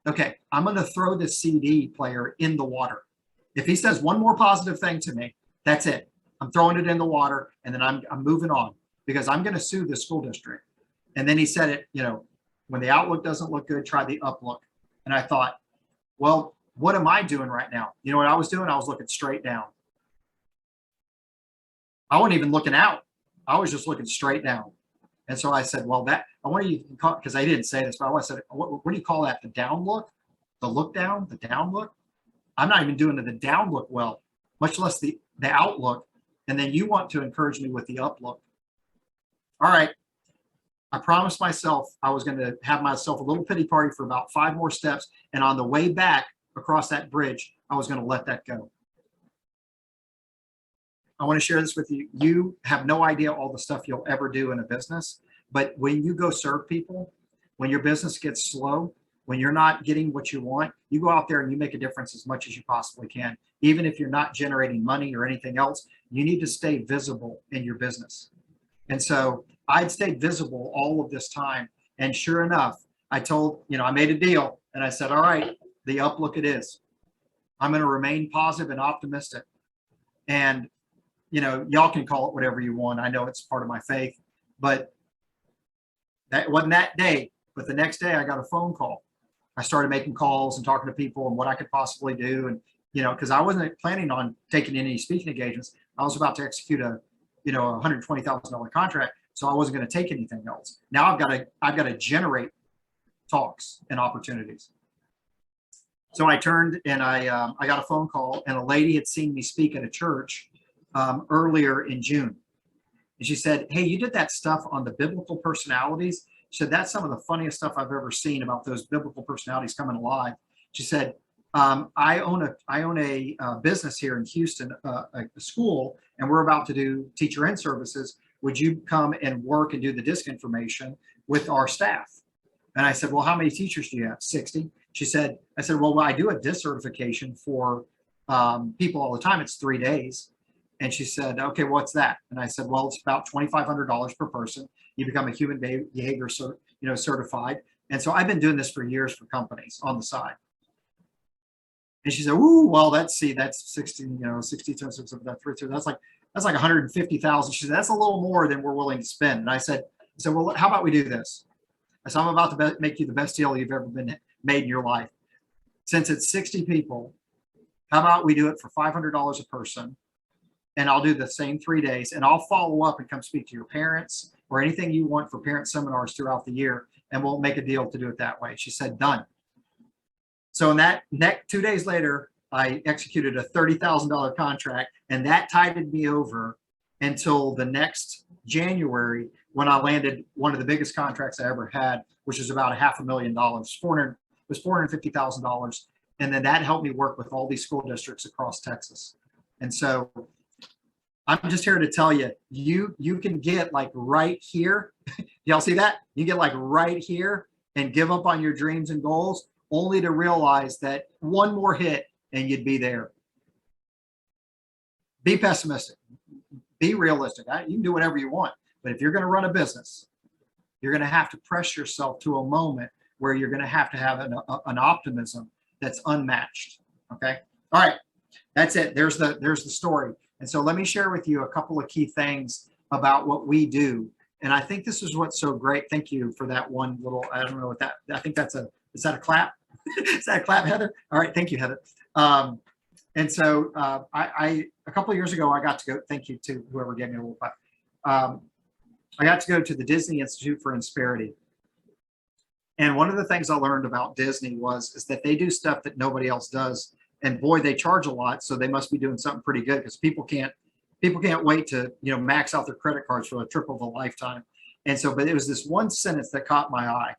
okay, I'm going to throw this CD player in the water. If he says one more positive thing to me, that's it. I'm throwing it in the water, and then I'm moving on, because I'm going to sue the school district. And then he said it, you know, when the outlook doesn't look good, try the uplook. And I thought, well, what am I doing right now? You know what I was doing? I was looking straight down. I wasn't even looking out. I was just looking straight down. And so I said, well, that, I want you to call, because I didn't say this, but I said, what do you call that? The down look? The look down? The down look? I'm not even doing the down look well, much less the outlook. And then you want to encourage me with the uplook. All right. I promised myself I was going to have myself a little pity party for about 5 more steps. And on the way back across that bridge, I was going to let that go. I want to share this with you. You have no idea all the stuff you'll ever do in a business, but when you go serve people, when your business gets slow, when you're not getting what you want, you go out there and you make a difference as much as you possibly can. Even if you're not generating money or anything else, you need to stay visible in your business. And so I'd stayed visible all of this time. And sure enough, I told, you know, I made a deal and I said, all right, the uplook it is. I'm going to remain positive and optimistic. And you know, y'all can call it whatever you want. I know it's part of my faith, but that wasn't that day. But the next day I got a phone call. I started making calls and talking to people and what I could possibly do. And, you know, because I wasn't planning on taking any speaking engagements. I was about to execute a, you know, $120,000 contract. So I wasn't going to take anything else. Now I've got to generate talks and opportunities. So I turned and I got a phone call, and a lady had seen me speak at a church earlier in June. And she said, hey, you did that stuff on the biblical personalities. She said, that's some of the funniest stuff I've ever seen about those biblical personalities coming alive. She said, I own a business here in Houston, a school, and we're about to do teacher in services. Would you come and work and do the disc information with our staff? And I said, well, how many teachers do you have? 60. She said, I said, well, I do a disc certification for people all the time. It's 3 days. And she said, okay, what's that? And I said, well, it's about $2,500 per person. You become a human behavior, certified. And so I've been doing this for years for companies on the side. And she said, ooh, well, that's 60, 60 times that's like 150,000. She said, that's a little more than we're willing to spend. And I said, well, how about we do this? I said, I'm about to make you the best deal you've ever been made in your life. Since it's 60 people, how about we do it for $500 a person? And I'll do the same 3 days, and I'll follow up and come speak to your parents or anything you want for parent seminars throughout the year. And we'll make a deal to do it that way. She said, done. So in that next 2 days later, I executed a $30,000 contract, and that tided me over until the next January, when I landed one of the biggest contracts I ever had, which is about $500,000, $450,000. And then that helped me work with all these school districts across Texas. And so I'm just here to tell you, you can get like right here. Y'all see that? You get like right here and give up on your dreams and goals, only to realize that one more hit and you'd be there. Be pessimistic. Be realistic. You can do whatever you want, but if you're going to run a business, you're going to have to press yourself to a moment where you're going to have an optimism that's unmatched. Okay. All right. That's it. There's the story. And so let me share with you a couple of key things about what we do. And I think this is what's so great. Thank you for that one little, I don't know what that, I think is that a clap? Is that a clap, Heather? All right. Thank you, Heather. And so a couple of years ago, I got to go, thank you to whoever gave me a little clap. I got to go to the Disney Institute for Insperity. And one of the things I learned about Disney is that they do stuff that nobody else does. And boy, they charge a lot, so they must be doing something pretty good, because people can't wait to max out their credit cards for a trip of a lifetime. And so, but it was this one sentence that caught my eye.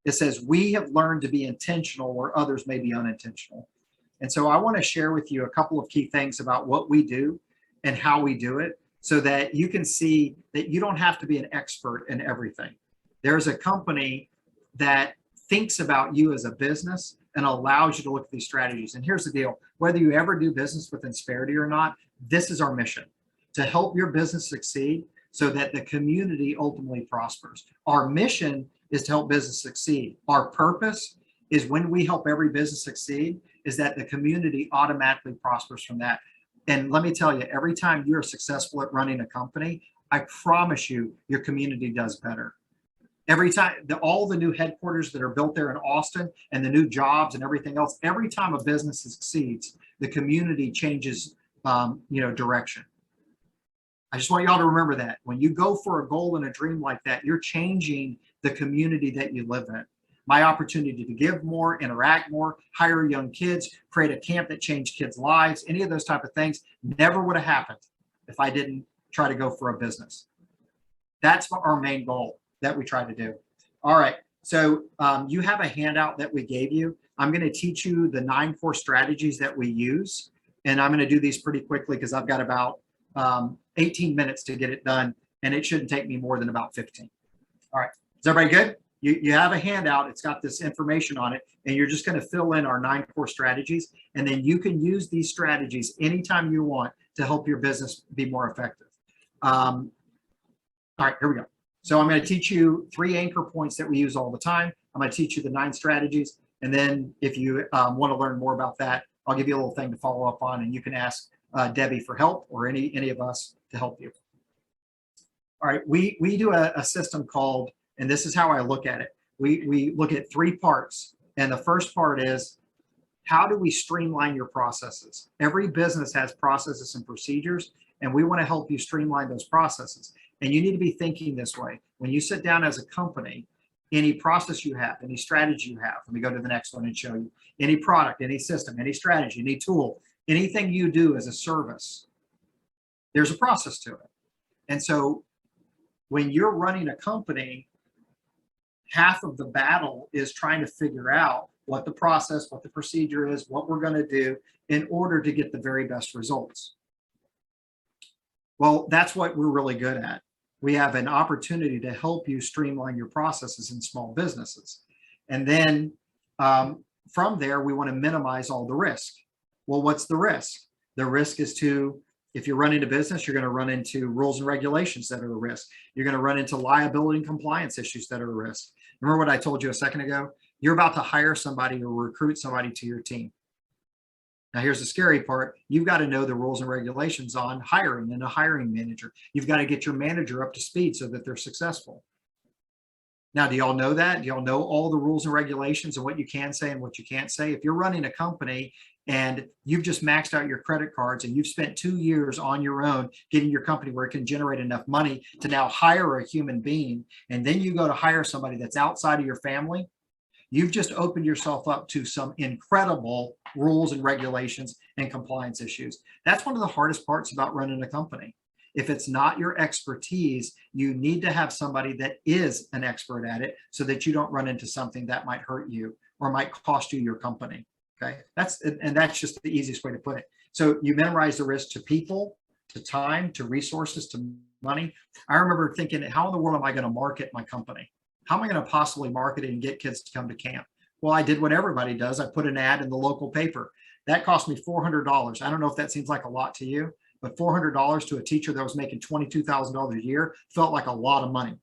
It says, "We have learned to be intentional where others may be unintentional." And so, I want to share with you a couple of key things about what we do and how we do it, so that you can see that you don't have to be an expert in everything. There's a company that thinks about you as a business and allows you to look at these strategies. And here's the deal: whether you ever do business with Insperity or not, this is our mission. to help your business succeed so that the community ultimately prospers. Our mission is to help business succeed. Our purpose is when we help every business succeed, is that the community automatically prospers from that. And let me tell you, every time you're successful at running a company, I promise you, your community does better. Every time, all the new headquarters that are built there in Austin and the new jobs and everything else, every time a business succeeds, the community changes, direction. I just want y'all to remember that. When you go for a goal and a dream like that, you're changing the community that you live in. My opportunity to give more, interact more, hire young kids, create a camp that changed kids' lives, any of those type of things never would have happened if I didn't try to go for a business. That's our main goal that we try to do. All right, so you have a handout that we gave you. I'm going to teach you the 9 core strategies that we use, and I'm going to do these pretty quickly because I've got about 18 minutes to get it done, and it shouldn't take me more than about 15. All right, is everybody good? You have a handout, it's got this information on it, and you're just going to fill in our 9 core strategies, and then you can use these strategies anytime you want to help your business be more effective. All right, here we go. So I'm going to teach you 3 anchor points that we use all the time. I'm going to teach you the 9 strategies, and then if you want to learn more about that, I'll give you a little thing to follow up on, and you can ask Debbie for help, or any of us to help you. All right, we do a system called, and this is how I look at it. We look at 3 parts, and the first part is, how do we streamline your processes? Every business has processes and procedures, and we want to help you streamline those processes. And you need to be thinking this way. When you sit down as a company, any process you have, any strategy you have, let me go to the next one and show you, any product, any system, any strategy, any tool, anything you do as a service, there's a process to it. And so when you're running a company, half of the battle is trying to figure out what the process, what the procedure is, what we're going to do in order to get the very best results. Well, that's what we're really good at. We have an opportunity to help you streamline your processes in small businesses. And then from there, we want to minimize all the risk. Well, what's the risk? The risk is if you're running a business, you're going to run into rules and regulations that are a risk. You're going to run into liability and compliance issues that are a risk. Remember what I told you a second ago? You're about to hire somebody or recruit somebody to your team. Now, here's the scary part. You've got to know the rules and regulations on hiring and a hiring manager. You've got to get your manager up to speed so that they're successful. Now, do y'all know that? Do y'all know all the rules and regulations and what you can say and what you can't say? If you're running a company and you've just maxed out your credit cards and you've spent 2 years on your own getting your company where it can generate enough money to now hire a human being, and then you go to hire somebody that's outside of your family, you've just opened yourself up to some incredible rules and regulations and compliance issues. That's one of the hardest parts about running a company. If it's not your expertise, you need to have somebody that is an expert at it so that you don't run into something that might hurt you or might cost you your company. Okay, that's just the easiest way to put it. So you minimize the risk to people, to time, to resources, to money. I remember thinking, how in the world am I going to market my company? How am I going to possibly market it and get kids to come to camp? Well, I did what everybody does. I put an ad in the local paper. That cost me $400. I don't know if that seems like a lot to you, but $400 to a teacher that was making $22,000 a year felt like a lot of money.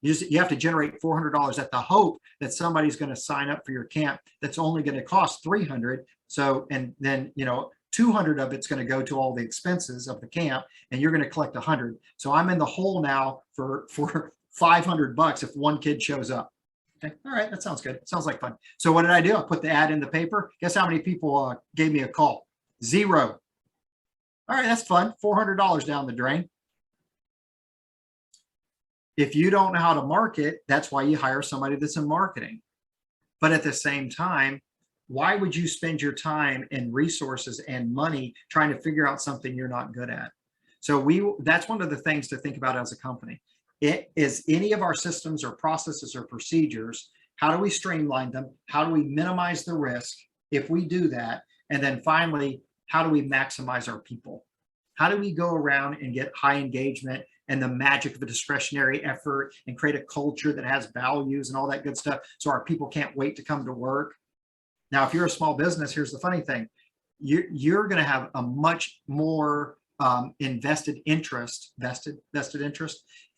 You have to generate $400 at the hope that somebody's going to sign up for your camp that's only going to cost $300. So, and then, 200 of it's going to go to all the expenses of the camp, and you're going to collect 100. So I'm in the hole now for $500 if one kid shows up. Okay, all right, that sounds good. Sounds like fun. So what did I do? I put the ad in the paper. Guess how many people gave me a call? 0. All right, that's fun. $400 down the drain. If you don't know how to market, that's why you hire somebody that's in marketing. But at the same time, why would you spend your time and resources and money trying to figure out something you're not good at? So that's one of the things to think about as a company. It is any of our systems or processes or procedures, how do we streamline them? How do we minimize the risk if we do that? And then finally, how do we maximize our people? How do we go around and get high engagement and the magic of a discretionary effort and create a culture that has values and all that good stuff so our people can't wait to come to work? Now, if you're a small business, here's the funny thing. You're going to have a much more vested interest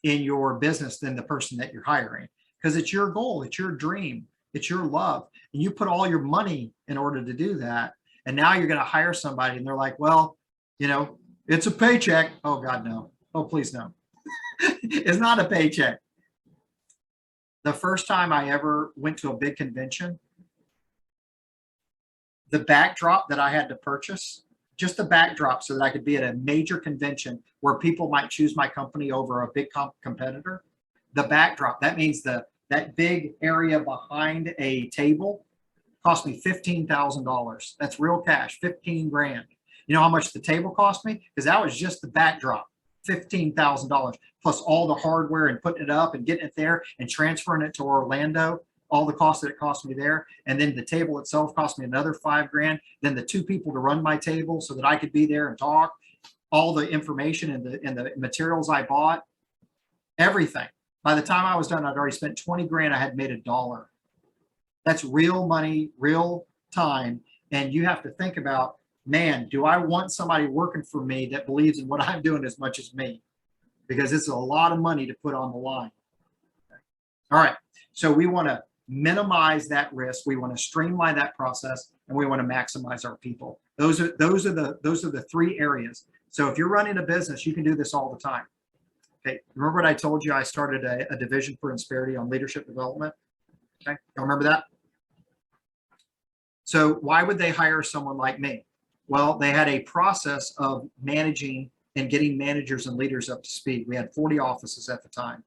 in your business than the person that you're hiring, because it's your goal, it's your dream, it's your love, and you put all your money in order to do that. And now you're going to hire somebody and they're like, well, you know, it's a paycheck. Oh God, no. Oh, please no. It's not a paycheck. The first time I ever went to a big convention, the backdrop that I had to purchase, just the backdrop so that I could be at a major convention where people might choose my company over a big competitor. The backdrop, that means that big area behind a table cost me $15,000. That's real cash, 15 grand. You know how much the table cost me? Because that was just the backdrop, $15,000, plus all the hardware and putting it up and getting it there and transferring it to Orlando, all the cost that it cost me there. And then the table itself cost me another 5 grand. Then the 2 people to run my table so that I could be there and talk, all the information and the materials I bought, everything. By the time I was done, I'd already spent 20 grand. I had made $1. That's real money, real time. And you have to think about, man, do I want somebody working for me that believes in what I'm doing as much as me? Because it's a lot of money to put on the line. All right. So we want to minimize that risk. We want to streamline that process, and we want to maximize our people. Those are the 3 areas. So if you're running a business, you can do this all the time. Okay. Remember what I told you? I started a division for Insperity on leadership development. Okay. You remember that? So why would they hire someone like me? Well, they had a process of managing and getting managers and leaders up to speed. We had 40 offices at the time.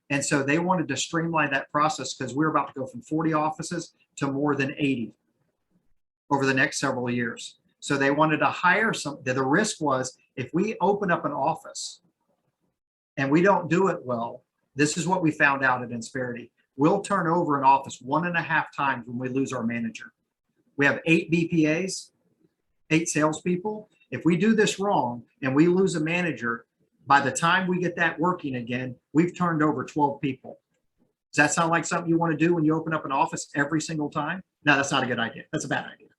And so they wanted to streamline that process because we were about to go from 40 offices to more than 80 over the next several years. So they wanted to hire some. The risk was, if we open up an office and we don't do it well, this is what we found out at Insperity. We'll turn over an office 1.5 times when we lose our manager. We have 8 BPAs, 8 salespeople. If we do this wrong and we lose a manager, by the time we get that working again, we've turned over 12 people. Does that sound like something you want to do when you open up an office every single time? No, that's not a good idea. That's a bad idea.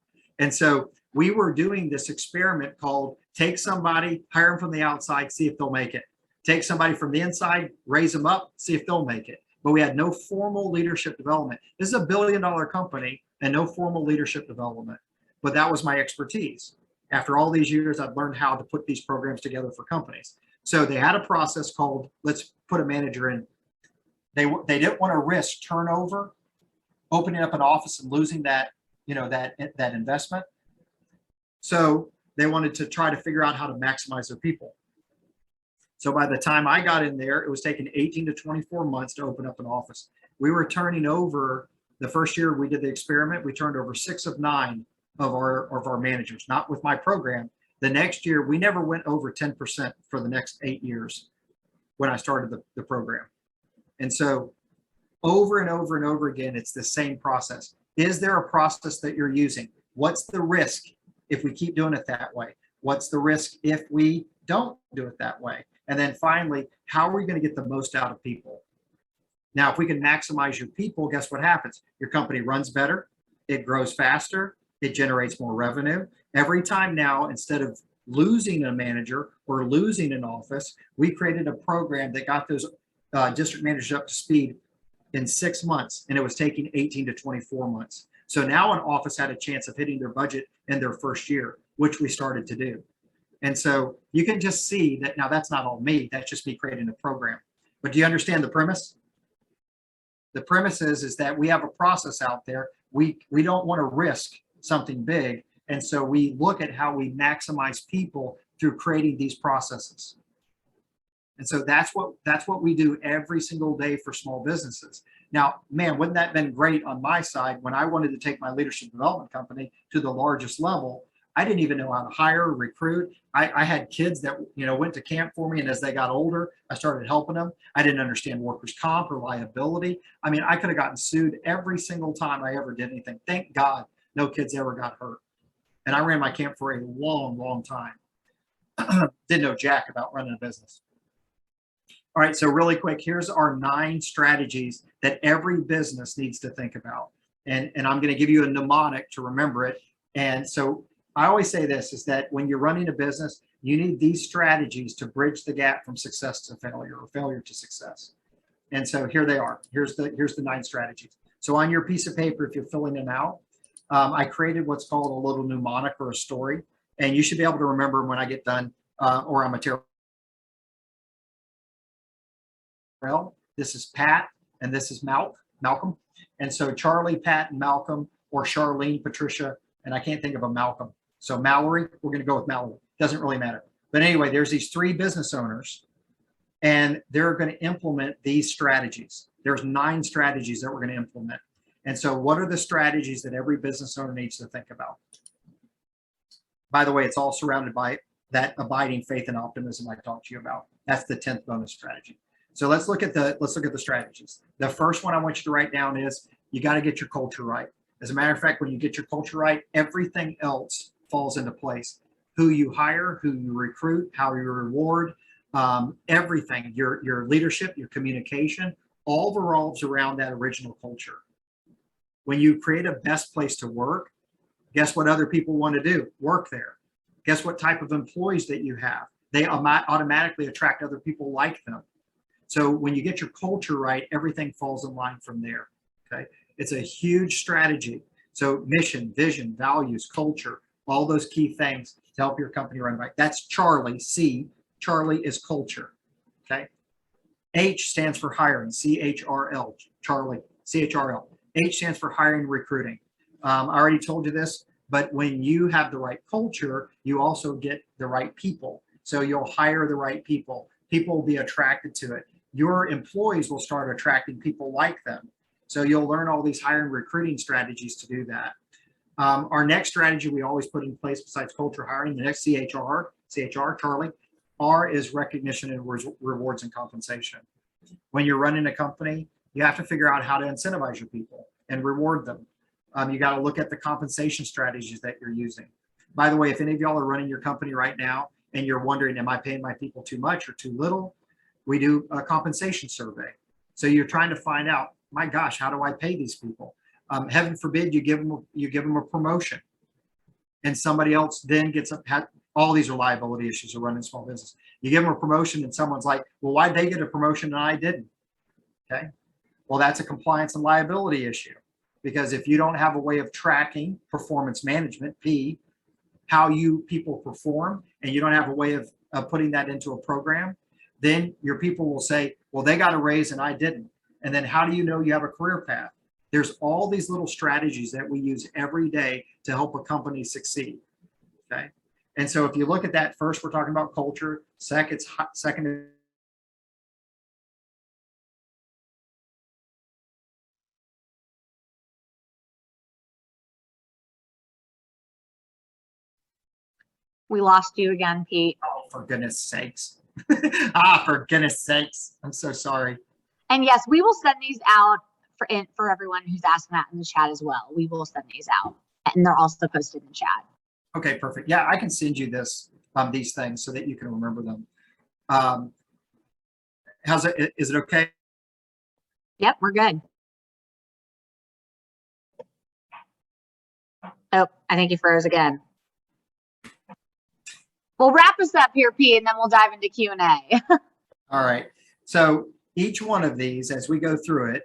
And so we were doing this experiment called take somebody, hire them from the outside, see if they'll make it. Take somebody from the inside, raise them up, see if they'll make it. But we had no formal leadership development. This is a $1 billion company and no formal leadership development. But that was my expertise. After all these years, I've learned how to put these programs together for companies. So they had a process called, let's put a manager in. They didn't want to risk turnover, opening up an office and losing that, that investment. So they wanted to try to figure out how to maximize their people. So by the time I got in there, it was taking 18 to 24 months to open up an office. We were turning over, the first year we did the experiment, we turned over 6 of 9 of our managers, not with my program. The next year, we never went over 10% for the next 8 years when I started the program. And so over and over and over again, it's the same process. Is there a process that you're using? What's the risk if we keep doing it that way? What's the risk if we don't do it that way? And then finally, how are we going to get the most out of people? Now, if we can maximize your people, guess what happens? Your company runs better, it grows faster, it generates more revenue. Every time now, instead of losing a manager or losing an office, we created a program that got those district managers up to speed in 6 months, and it was taking 18 to 24 months. So now an office had a chance of hitting their budget in their first year, which we started to do. And so you can just see that now that's not all me, that's just me creating a program. But do you understand the premise? The premise is that we have a process out there. We don't want to risk something big. And so we look at how we maximize people through creating these processes. And so that's what we do every single day for small businesses. Now, man, wouldn't that have been great on my side when I wanted to take my leadership development company to the largest level? I didn't even know how to hire, recruit. I had kids that went to camp for me, and as they got older, I started helping them. I didn't understand workers' comp or liability. I mean, I could have gotten sued every single time I ever did anything. Thank God no kids ever got hurt. And I ran my camp for a long, long time. Didn't know jack about running a business. All right, so really quick, here's our 9 strategies that every business needs to think about. And I'm going to give you a mnemonic to remember it. And so I always say this is that when you're running a business, you need these strategies to bridge the gap from success to failure or failure to success. And so here they are. Here's the 9 strategies. So on your piece of paper, if you're filling them out, I created what's called a little mnemonic or a story, and you should be able to remember when I get done, or I'm a terrible. This is Pat, and this is Malcolm. And so Charlie, Pat, and Malcolm, or Charlene, Patricia, and I can't think of a Malcolm. So Mallory, we're going to go with Mallory. Doesn't really matter. But anyway, there's these 3 business owners, and they're going to implement these strategies. There's 9 strategies that we're going to implement. And so what are the strategies that every business owner needs to think about? By the way, it's all surrounded by that abiding faith and optimism I talked to you about. That's the 10th bonus strategy. So let's look at the strategies. The first one I want you to write down is you got to get your culture right. As a matter of fact, when you get your culture right, everything else falls into place. Who you hire, who you recruit, how you reward, everything, your leadership, your communication, all revolves around that original culture. When you create a best place to work, guess what other people want to do? Work there. Guess what type of employees that you have? They automatically attract other people like them. So when you get your culture right, everything falls in line from there. Okay, it's a huge strategy. So mission, vision, values, culture, all those key things to help your company run right. That's Charlie. C, Charlie is culture. Okay. H stands for hiring. CHRL. Charlie. CHRL. H stands for hiring and recruiting. I already told you this, but when you have the right culture, you also get the right people. So you'll hire the right people. People will be attracted to it. Your employees will start attracting people like them. So you'll learn all these hiring recruiting strategies to do that. Our next strategy we always put in place besides culture hiring, the next CHR, Charlie. R is recognition and rewards and compensation. When you're running a company, you have to figure out how to incentivize your people and reward them. You got to look at the compensation strategies that you're using. By the way, if any of y'all are running your company right now and you're wondering, am I paying my people too much or too little? We do a compensation survey. So you're trying to find out, my gosh, how do I pay these people? Heaven forbid you give them a promotion and somebody else then gets up. All these are liability issues of running a small business. You give them a promotion and someone's like, well, why'd they get a promotion and I didn't? Okay. Well, that's a compliance and liability issue, because if you don't have a way of tracking performance management, P, how you people perform, and you don't have a way of putting that into a program, then your people will say, well, they got a raise and I didn't. And then how do you know you have a career path? There's all these little strategies that we use every day to help a company succeed. Okay. And so if you look at that, first, we're talking about culture. Second, we lost you again, Pete. oh, for goodness sakes. For goodness sakes. I'm so sorry. And yes, we will send these out for everyone who's asking that in the chat as well. We will send these out, and they're also posted in the chat. Okay, perfect. Yeah, I can send you these things so that you can remember them. How's it? Is it okay? Yep, we're good. Oh, I think you froze again. We'll wrap us up here, Pete, and then we'll dive into Q&A. All right. So each one of these, as we go through it,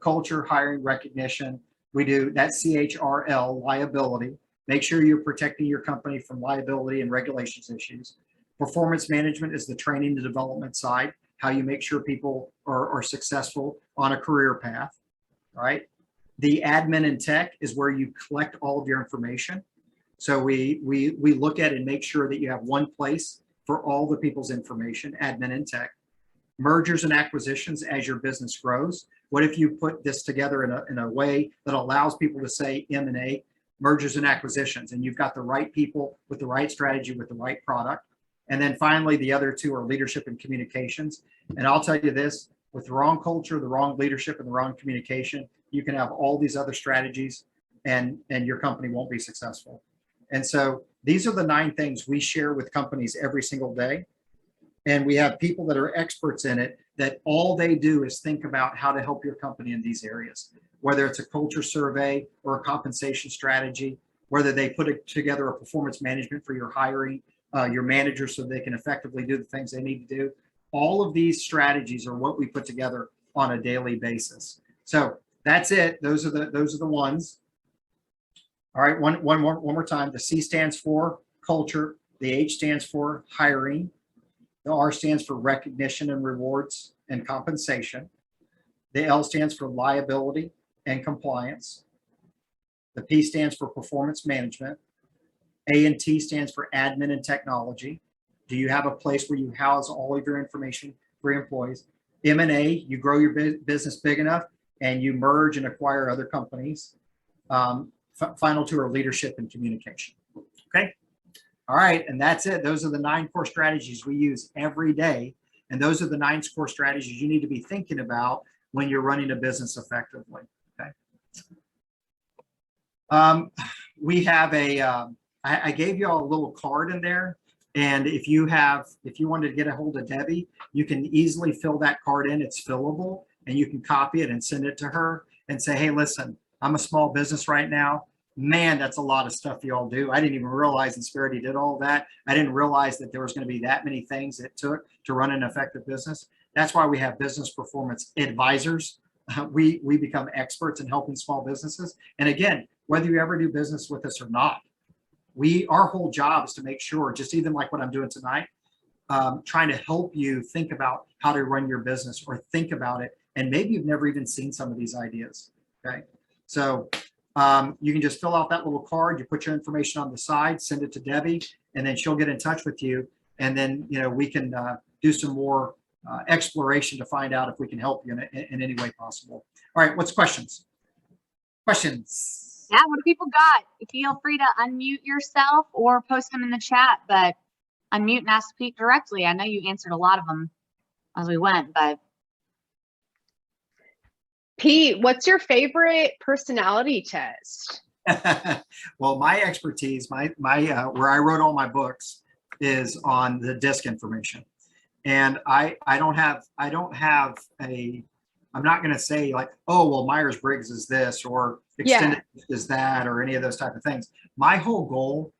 culture, hiring, recognition, we do that CHRL, liability. Make sure you're protecting your company from liability and regulations issues. Performance management is the training and development side, how you make sure people are successful on a career path, right? The admin and tech is where you collect all of your information. So we look at and make sure that you have one place for all the people's information, admin and tech. Mergers and acquisitions as your business grows. What if you put this together in a way that allows people to say M&A, mergers and acquisitions, and you've got the right people with the right strategy with the right product. And then finally, the other two are leadership and communications. And I'll tell you this, with the wrong culture, the wrong leadership, and the wrong communication, you can have all these other strategies and your company won't be successful. And so these are the 9 things we share with companies every single day. And we have people that are experts in it that all they do is think about how to help your company in these areas, whether it's a culture survey or a compensation strategy. whether they put together a performance management for your hiring, your managers so they can effectively do the things they need to do. All of these strategies are what we put together on a daily basis. So that's it. Those are the ones. All right, one more time. The C stands for culture. The H stands for hiring. The R stands for recognition and rewards and compensation. The L stands for liability and compliance. The P stands for performance management. A and T stands for admin and technology. Do you have a place where you house all of your information for your employees? M and A, you grow your business big enough and you merge and acquire other companies. Final two are leadership and communication. Okay. All right. And that's it. Those are the 9 core strategies we use every day. And those are the 9 core strategies you need to be thinking about when you're running a business effectively. Okay. We have I gave you all a little card in there. And if you wanted to get a hold of Debbie, you can easily fill that card in. It's fillable and you can copy it and send it to her and say, hey, listen, I'm a small business right now. Man, that's a lot of stuff you all do. I didn't even realize Insperity did all that. I didn't realize that there was going to be that many things it took to run an effective business. That's why we have business performance advisors. We become experts in helping small businesses. And again, whether you ever do business with us or not, our whole job is to make sure, just even like what I'm doing tonight, trying to help you think about how to run your business or think about it. And maybe you've never even seen some of these ideas. Okay. So you can just fill out that little card. You put your information on the side, send it to Debbie, and then she'll get in touch with you. And then, we can do some more exploration to find out if we can help you in any way possible. All right. What's questions? Questions? Yeah, what do people got? Feel free to unmute yourself or post them in the chat, but unmute and ask Pete directly. I know you answered a lot of them as we went, but. Pete, what's your favorite personality test? Well, my expertise, my where I wrote all my books is on the DISC information. And I don't have I'm not going to say like, oh, well, Myers-Briggs is this or extended is that or any of those type of things. My whole goal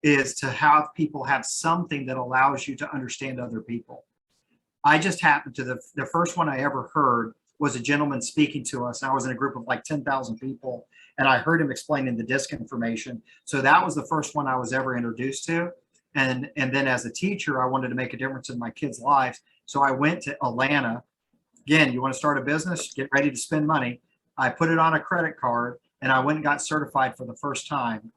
is to have people have something that allows you to understand other people. I just happened to the first one I ever heard was a gentleman speaking to us. I was in a group of like 10,000 people and I heard him explaining the DISC information. So that was the first one I was ever introduced to. And then as a teacher, I wanted to make a difference in my kids' lives. So I went to Atlanta. Again, you want to start a business, get ready to spend money. I put it on a credit card and I went and got certified for the first time.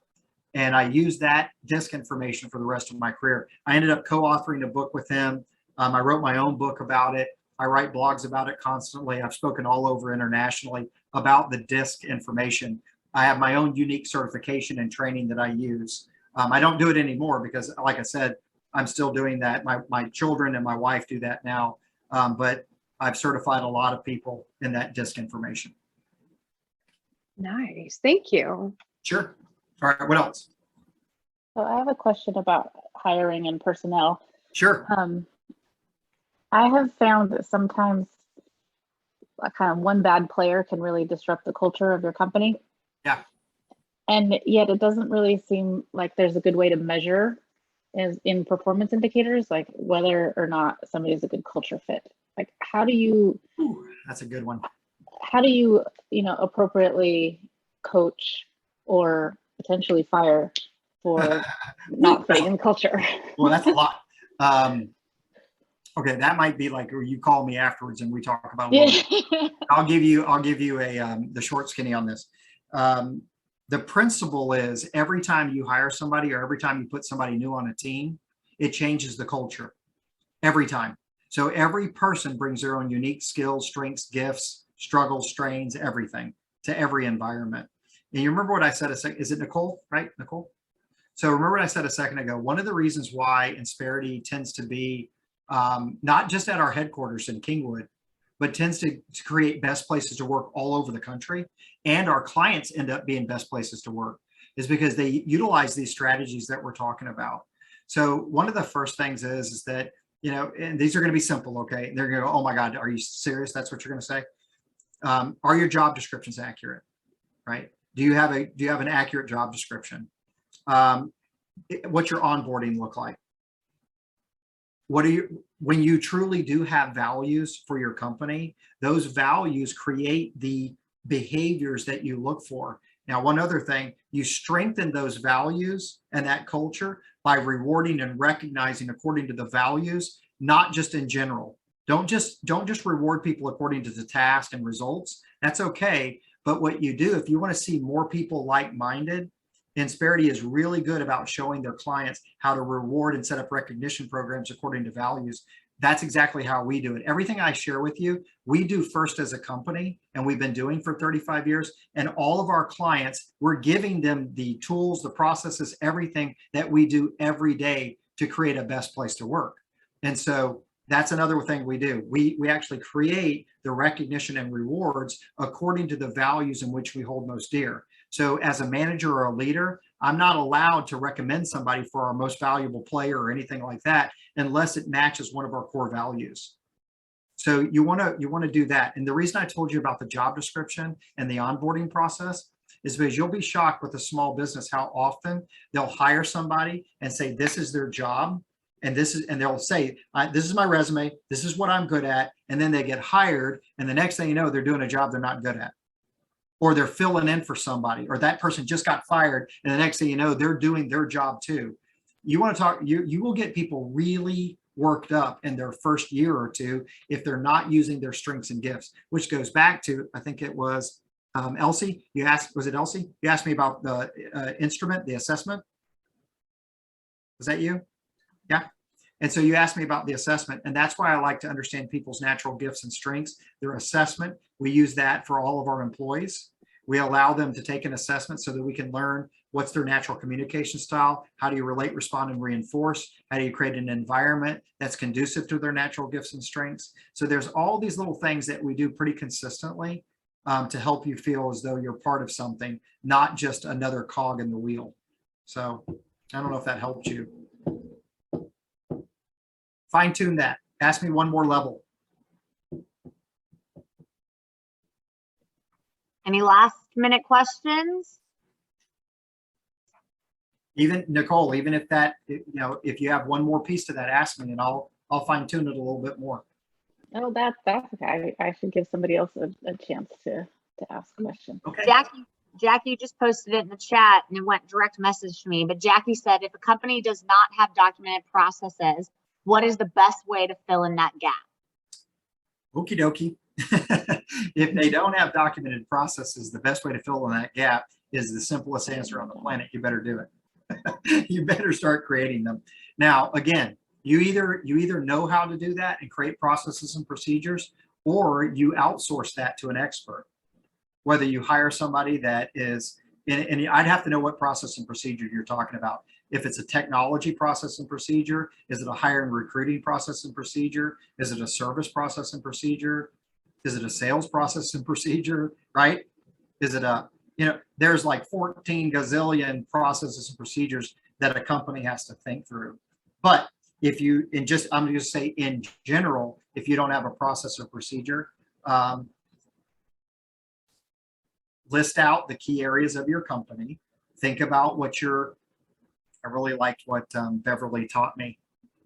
And I used that DISC information for the rest of my career. I ended up co-authoring a book with him. I wrote my own book about it. I write blogs about it constantly. I've spoken all over internationally about the DISC information. I have my own unique certification and training that I use. I don't do it anymore because, like I said, I'm still doing that. My children and my wife do that now, but I've certified a lot of people in that DISC information. Nice. Thank you. Sure. All right. What else? So I have a question about hiring and personnel. Sure. I have found that sometimes a kind of one bad player can really disrupt the culture of your company. Yeah. And yet it doesn't really seem like there's a good way to measure as in performance indicators, like whether or not somebody is a good culture fit. Like how do you, that's a good one. How do you, appropriately coach or potentially fire for not fitting in culture? Well, that's a lot. Okay, that might be like, or you call me afterwards and we talk about a little bit. I'll give you a the short skinny on this. The principle is every time you hire somebody or every time you put somebody new on a team, it changes the culture every time. So every person brings their own unique skills, strengths, gifts, struggles, strains, everything to every environment. And you remember what I said is it Nicole, right? Nicole? So remember what I said a second ago, one of the reasons why Insperity tends to be not just at our headquarters in Kingwood, but tends to create best places to work all over the country. And our clients end up being best places to work is because they utilize these strategies that we're talking about. So one of the first things is that, and these are going to be simple. Okay. They're going to go, oh my God, are you serious? That's what you're going to say. Are your job descriptions accurate? Right. Do you have an accurate job description? What's your onboarding look like? When you truly do have values for your company, those values create the behaviors that you look for. Now, one other thing, you strengthen those values and that culture by rewarding and recognizing according to the values, not just in general. Don't just reward people according to the task and results. That's okay. But what you do, if you want to see more people like-minded, Insperity is really good about showing their clients how to reward and set up recognition programs according to values. That's exactly how we do it. Everything I share with you, we do first as a company, and we've been doing for 35 years. And all of our clients, we're giving them the tools, the processes, everything that we do every day to create a best place to work. And so that's another thing we do. We actually create the recognition and rewards according to the values in which we hold most dear. So as a manager or a leader, I'm not allowed to recommend somebody for our most valuable player or anything like that unless it matches one of our core values. So you want to do that. And the reason I told you about the job description and the onboarding process is because you'll be shocked with a small business how often they'll hire somebody and say this is their job, and they'll say this is my resume, this is what I'm good at, and then they get hired, and the next thing you know, they're doing a job they're not good at. Or they're filling in for somebody, or that person just got fired, and the next thing you know, they're doing their job too. You want to talk, you will get people really worked up in their first year or two if they're not using their strengths and gifts, which goes back to, I think it was Elsie, was it Elsie? You asked me about the instrument, the assessment. Was that you? Yeah. And so you asked me about the assessment, and that's why I like to understand people's natural gifts and strengths, their assessment. We use that for all of our employees. We allow them to take an assessment so that we can learn what's their natural communication style, how do you relate, respond, and reinforce, how do you create an environment that's conducive to their natural gifts and strengths. So there's all these little things that we do pretty consistently to help you feel as though you're part of something, not just another cog in the wheel. So I don't know if that helped you. Fine tune that. Ask me one more level. Any last minute questions? Even Nicole, even if that, if you have one more piece to that, ask me and I'll fine tune it a little bit more. Oh, that's okay. I should give somebody else a chance to ask a question. Okay. Jackie just posted it in the chat and it went direct message to me, but Jackie said, if a company does not have documented processes, what is the best way to fill in that gap? Okie dokie. If they don't have documented processes, the best way to fill in that gap is the simplest answer on the planet. You better do it. You better start creating them. Now, again, you either know how to do that and create processes and procedures, or you outsource that to an expert. Whether you hire somebody that is, and I'd have to know what process and procedure you're talking about. If it's a technology process and procedure, is it a hiring recruiting process and procedure? Is it a service process and procedure? Is it a sales process and procedure, right? Is it there's like 14 gazillion processes and procedures that a company has to think through. But if you, I'm going to say in general, if you don't have a process or procedure, list out the key areas of your company. Think about what I really liked what Beverly taught me.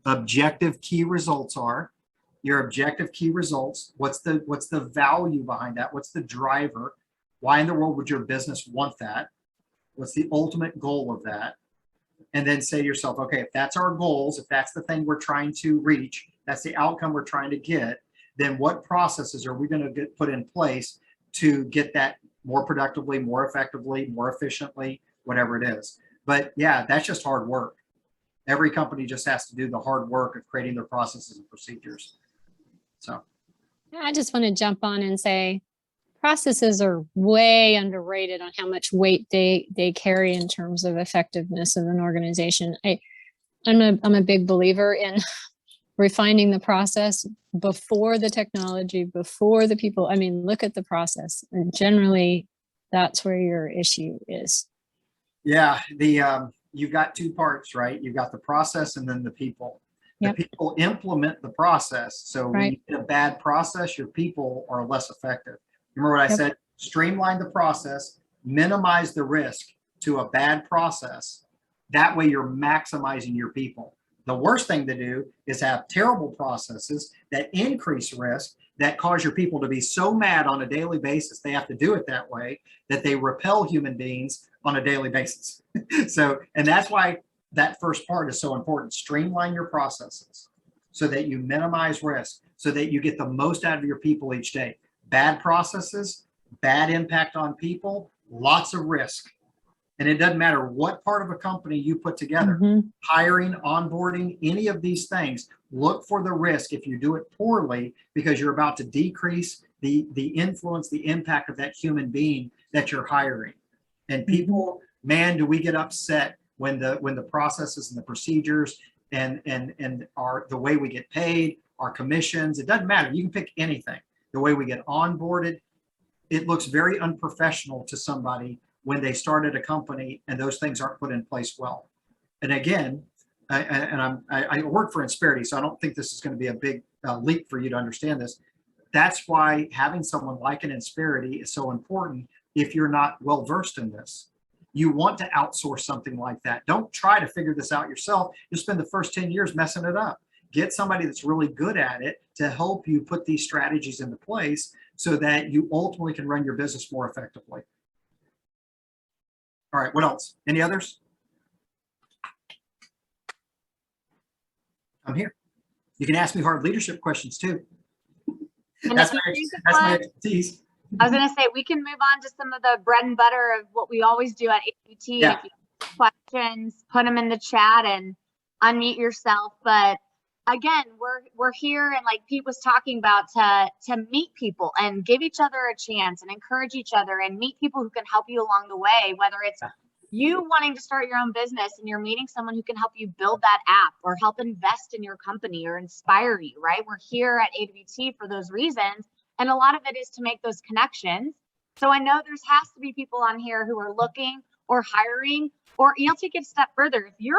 Objective key results are. Your objective key results. What's the value behind that? What's the driver? Why in the world would your business want that? What's the ultimate goal of that? And then say to yourself, okay, if that's our goals, if that's the thing we're trying to reach, that's the outcome we're trying to get, then what processes are we going to put in place to get that more productively, more effectively, more efficiently, whatever it is. But yeah, that's just hard work. Every company just has to do the hard work of creating their processes and procedures. So I just want to jump on and say processes are way underrated on how much weight they carry in terms of effectiveness of an organization. I'm a big believer in refining the process before the technology, before the people. I mean, look at the process, and generally that's where your issue is. Yeah, you've got two parts, right? You've got the process and then the people. Yep. The people implement the process. So when Right. you get a bad process, your people are less effective. Remember what I Yep. said? Streamline the process, minimize the risk to a bad process. That way you're maximizing your people. The worst thing to do is have terrible processes that increase risk, that cause your people to be so mad on a daily basis, they have to do it that way, that they repel human beings on a daily basis. So, and that's why that first part is so important. Streamline your processes so that you minimize risk, so that you get the most out of your people each day. Bad processes, bad impact on people, lots of risk. And it doesn't matter what part of a company you put together, hiring, onboarding, any of these things, look for the risk if you do it poorly, because you're about to decrease the influence, the impact of that human being that you're hiring. And people, man, do we get upset when the processes and the procedures and the way we get paid, our commissions, it doesn't matter. You can pick anything. The way we get onboarded, it looks very unprofessional to somebody when they started a company and those things aren't put in place well. And again, I work for Insperity, so I don't think this is going to be a big leap for you to understand this. That's why having someone like an Insperity is so important if you're not well versed in this. You want to outsource something like that. Don't try to figure this out yourself. You'll spend the first 10 years messing it up. Get somebody that's really good at it to help you put these strategies into place so that you ultimately can run your business more effectively. All right, what else? Any others? I'm here. You can ask me hard leadership questions too. And That's if you my, think of that's my one, expertise. I was going to say, we can move on to some of the bread and butter of what we always do at AWT. Yeah. If you have questions, put them in the chat and unmute yourself. But again, we're here, and like Pete was talking about, to meet people and give each other a chance and encourage each other and meet people who can help you along the way, whether it's you wanting to start your own business and you're meeting someone who can help you build that app or help invest in your company or inspire you, right? We're here at AWT for those reasons. And a lot of it is to make those connections. So I know there's has to be people on here who are looking or hiring, or you'll take it a step further. If you're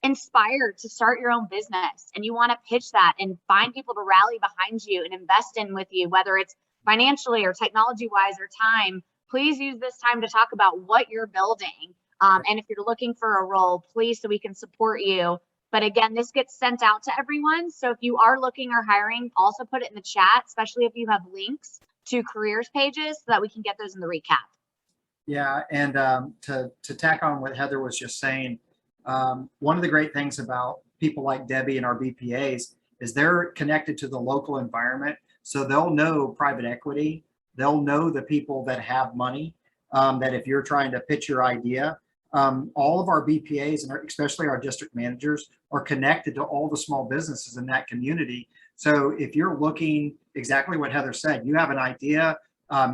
inspired to start your own business and you want to pitch that and find people to rally behind you and invest in with you, whether it's financially or technology wise or time, please use this time to talk about what you're building. And if you're looking for a role, please, so we can support you. But again, this gets sent out to everyone. So if you are looking or hiring, also put it in the chat, especially if you have links to careers pages so that we can get those in the recap. Yeah, and to tack on what Heather was just saying, one of the great things about people like Debbie and our BPAs is they're connected to the local environment. So they'll know private equity, they'll know the people that have money, that if you're trying to pitch your idea, all of our BPAs and especially our district managers are connected to all the small businesses in that community. So if you're looking, exactly what Heather said, you have an idea,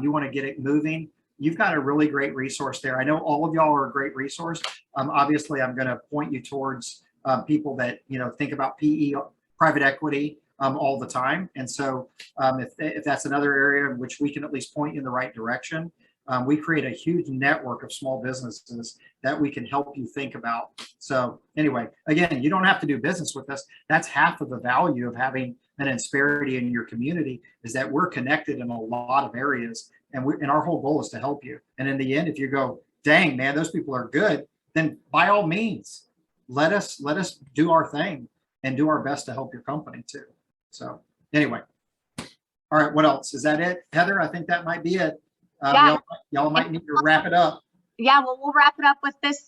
you want to get it moving, you've got a really great resource there. I know all of y'all are a great resource. Obviously, I'm going to point you towards people that, you know, think about PE, private equity all the time. And so if that's another area in which we can at least point you in the right direction, we create a huge network of small businesses that we can help you think about. So anyway, again, you don't have to do business with us. That's half of the value of having an Insperity in your community, is that we're connected in a lot of areas, and our whole goal is to help you. And in the end, if you go, dang man, those people are good, then by all means, let us do our thing and do our best to help your company too. So anyway, all right, what else? Is that it, Heather? I think that might be it. Yeah. Y'all might need to wrap it up. Yeah, well, we'll wrap it up with this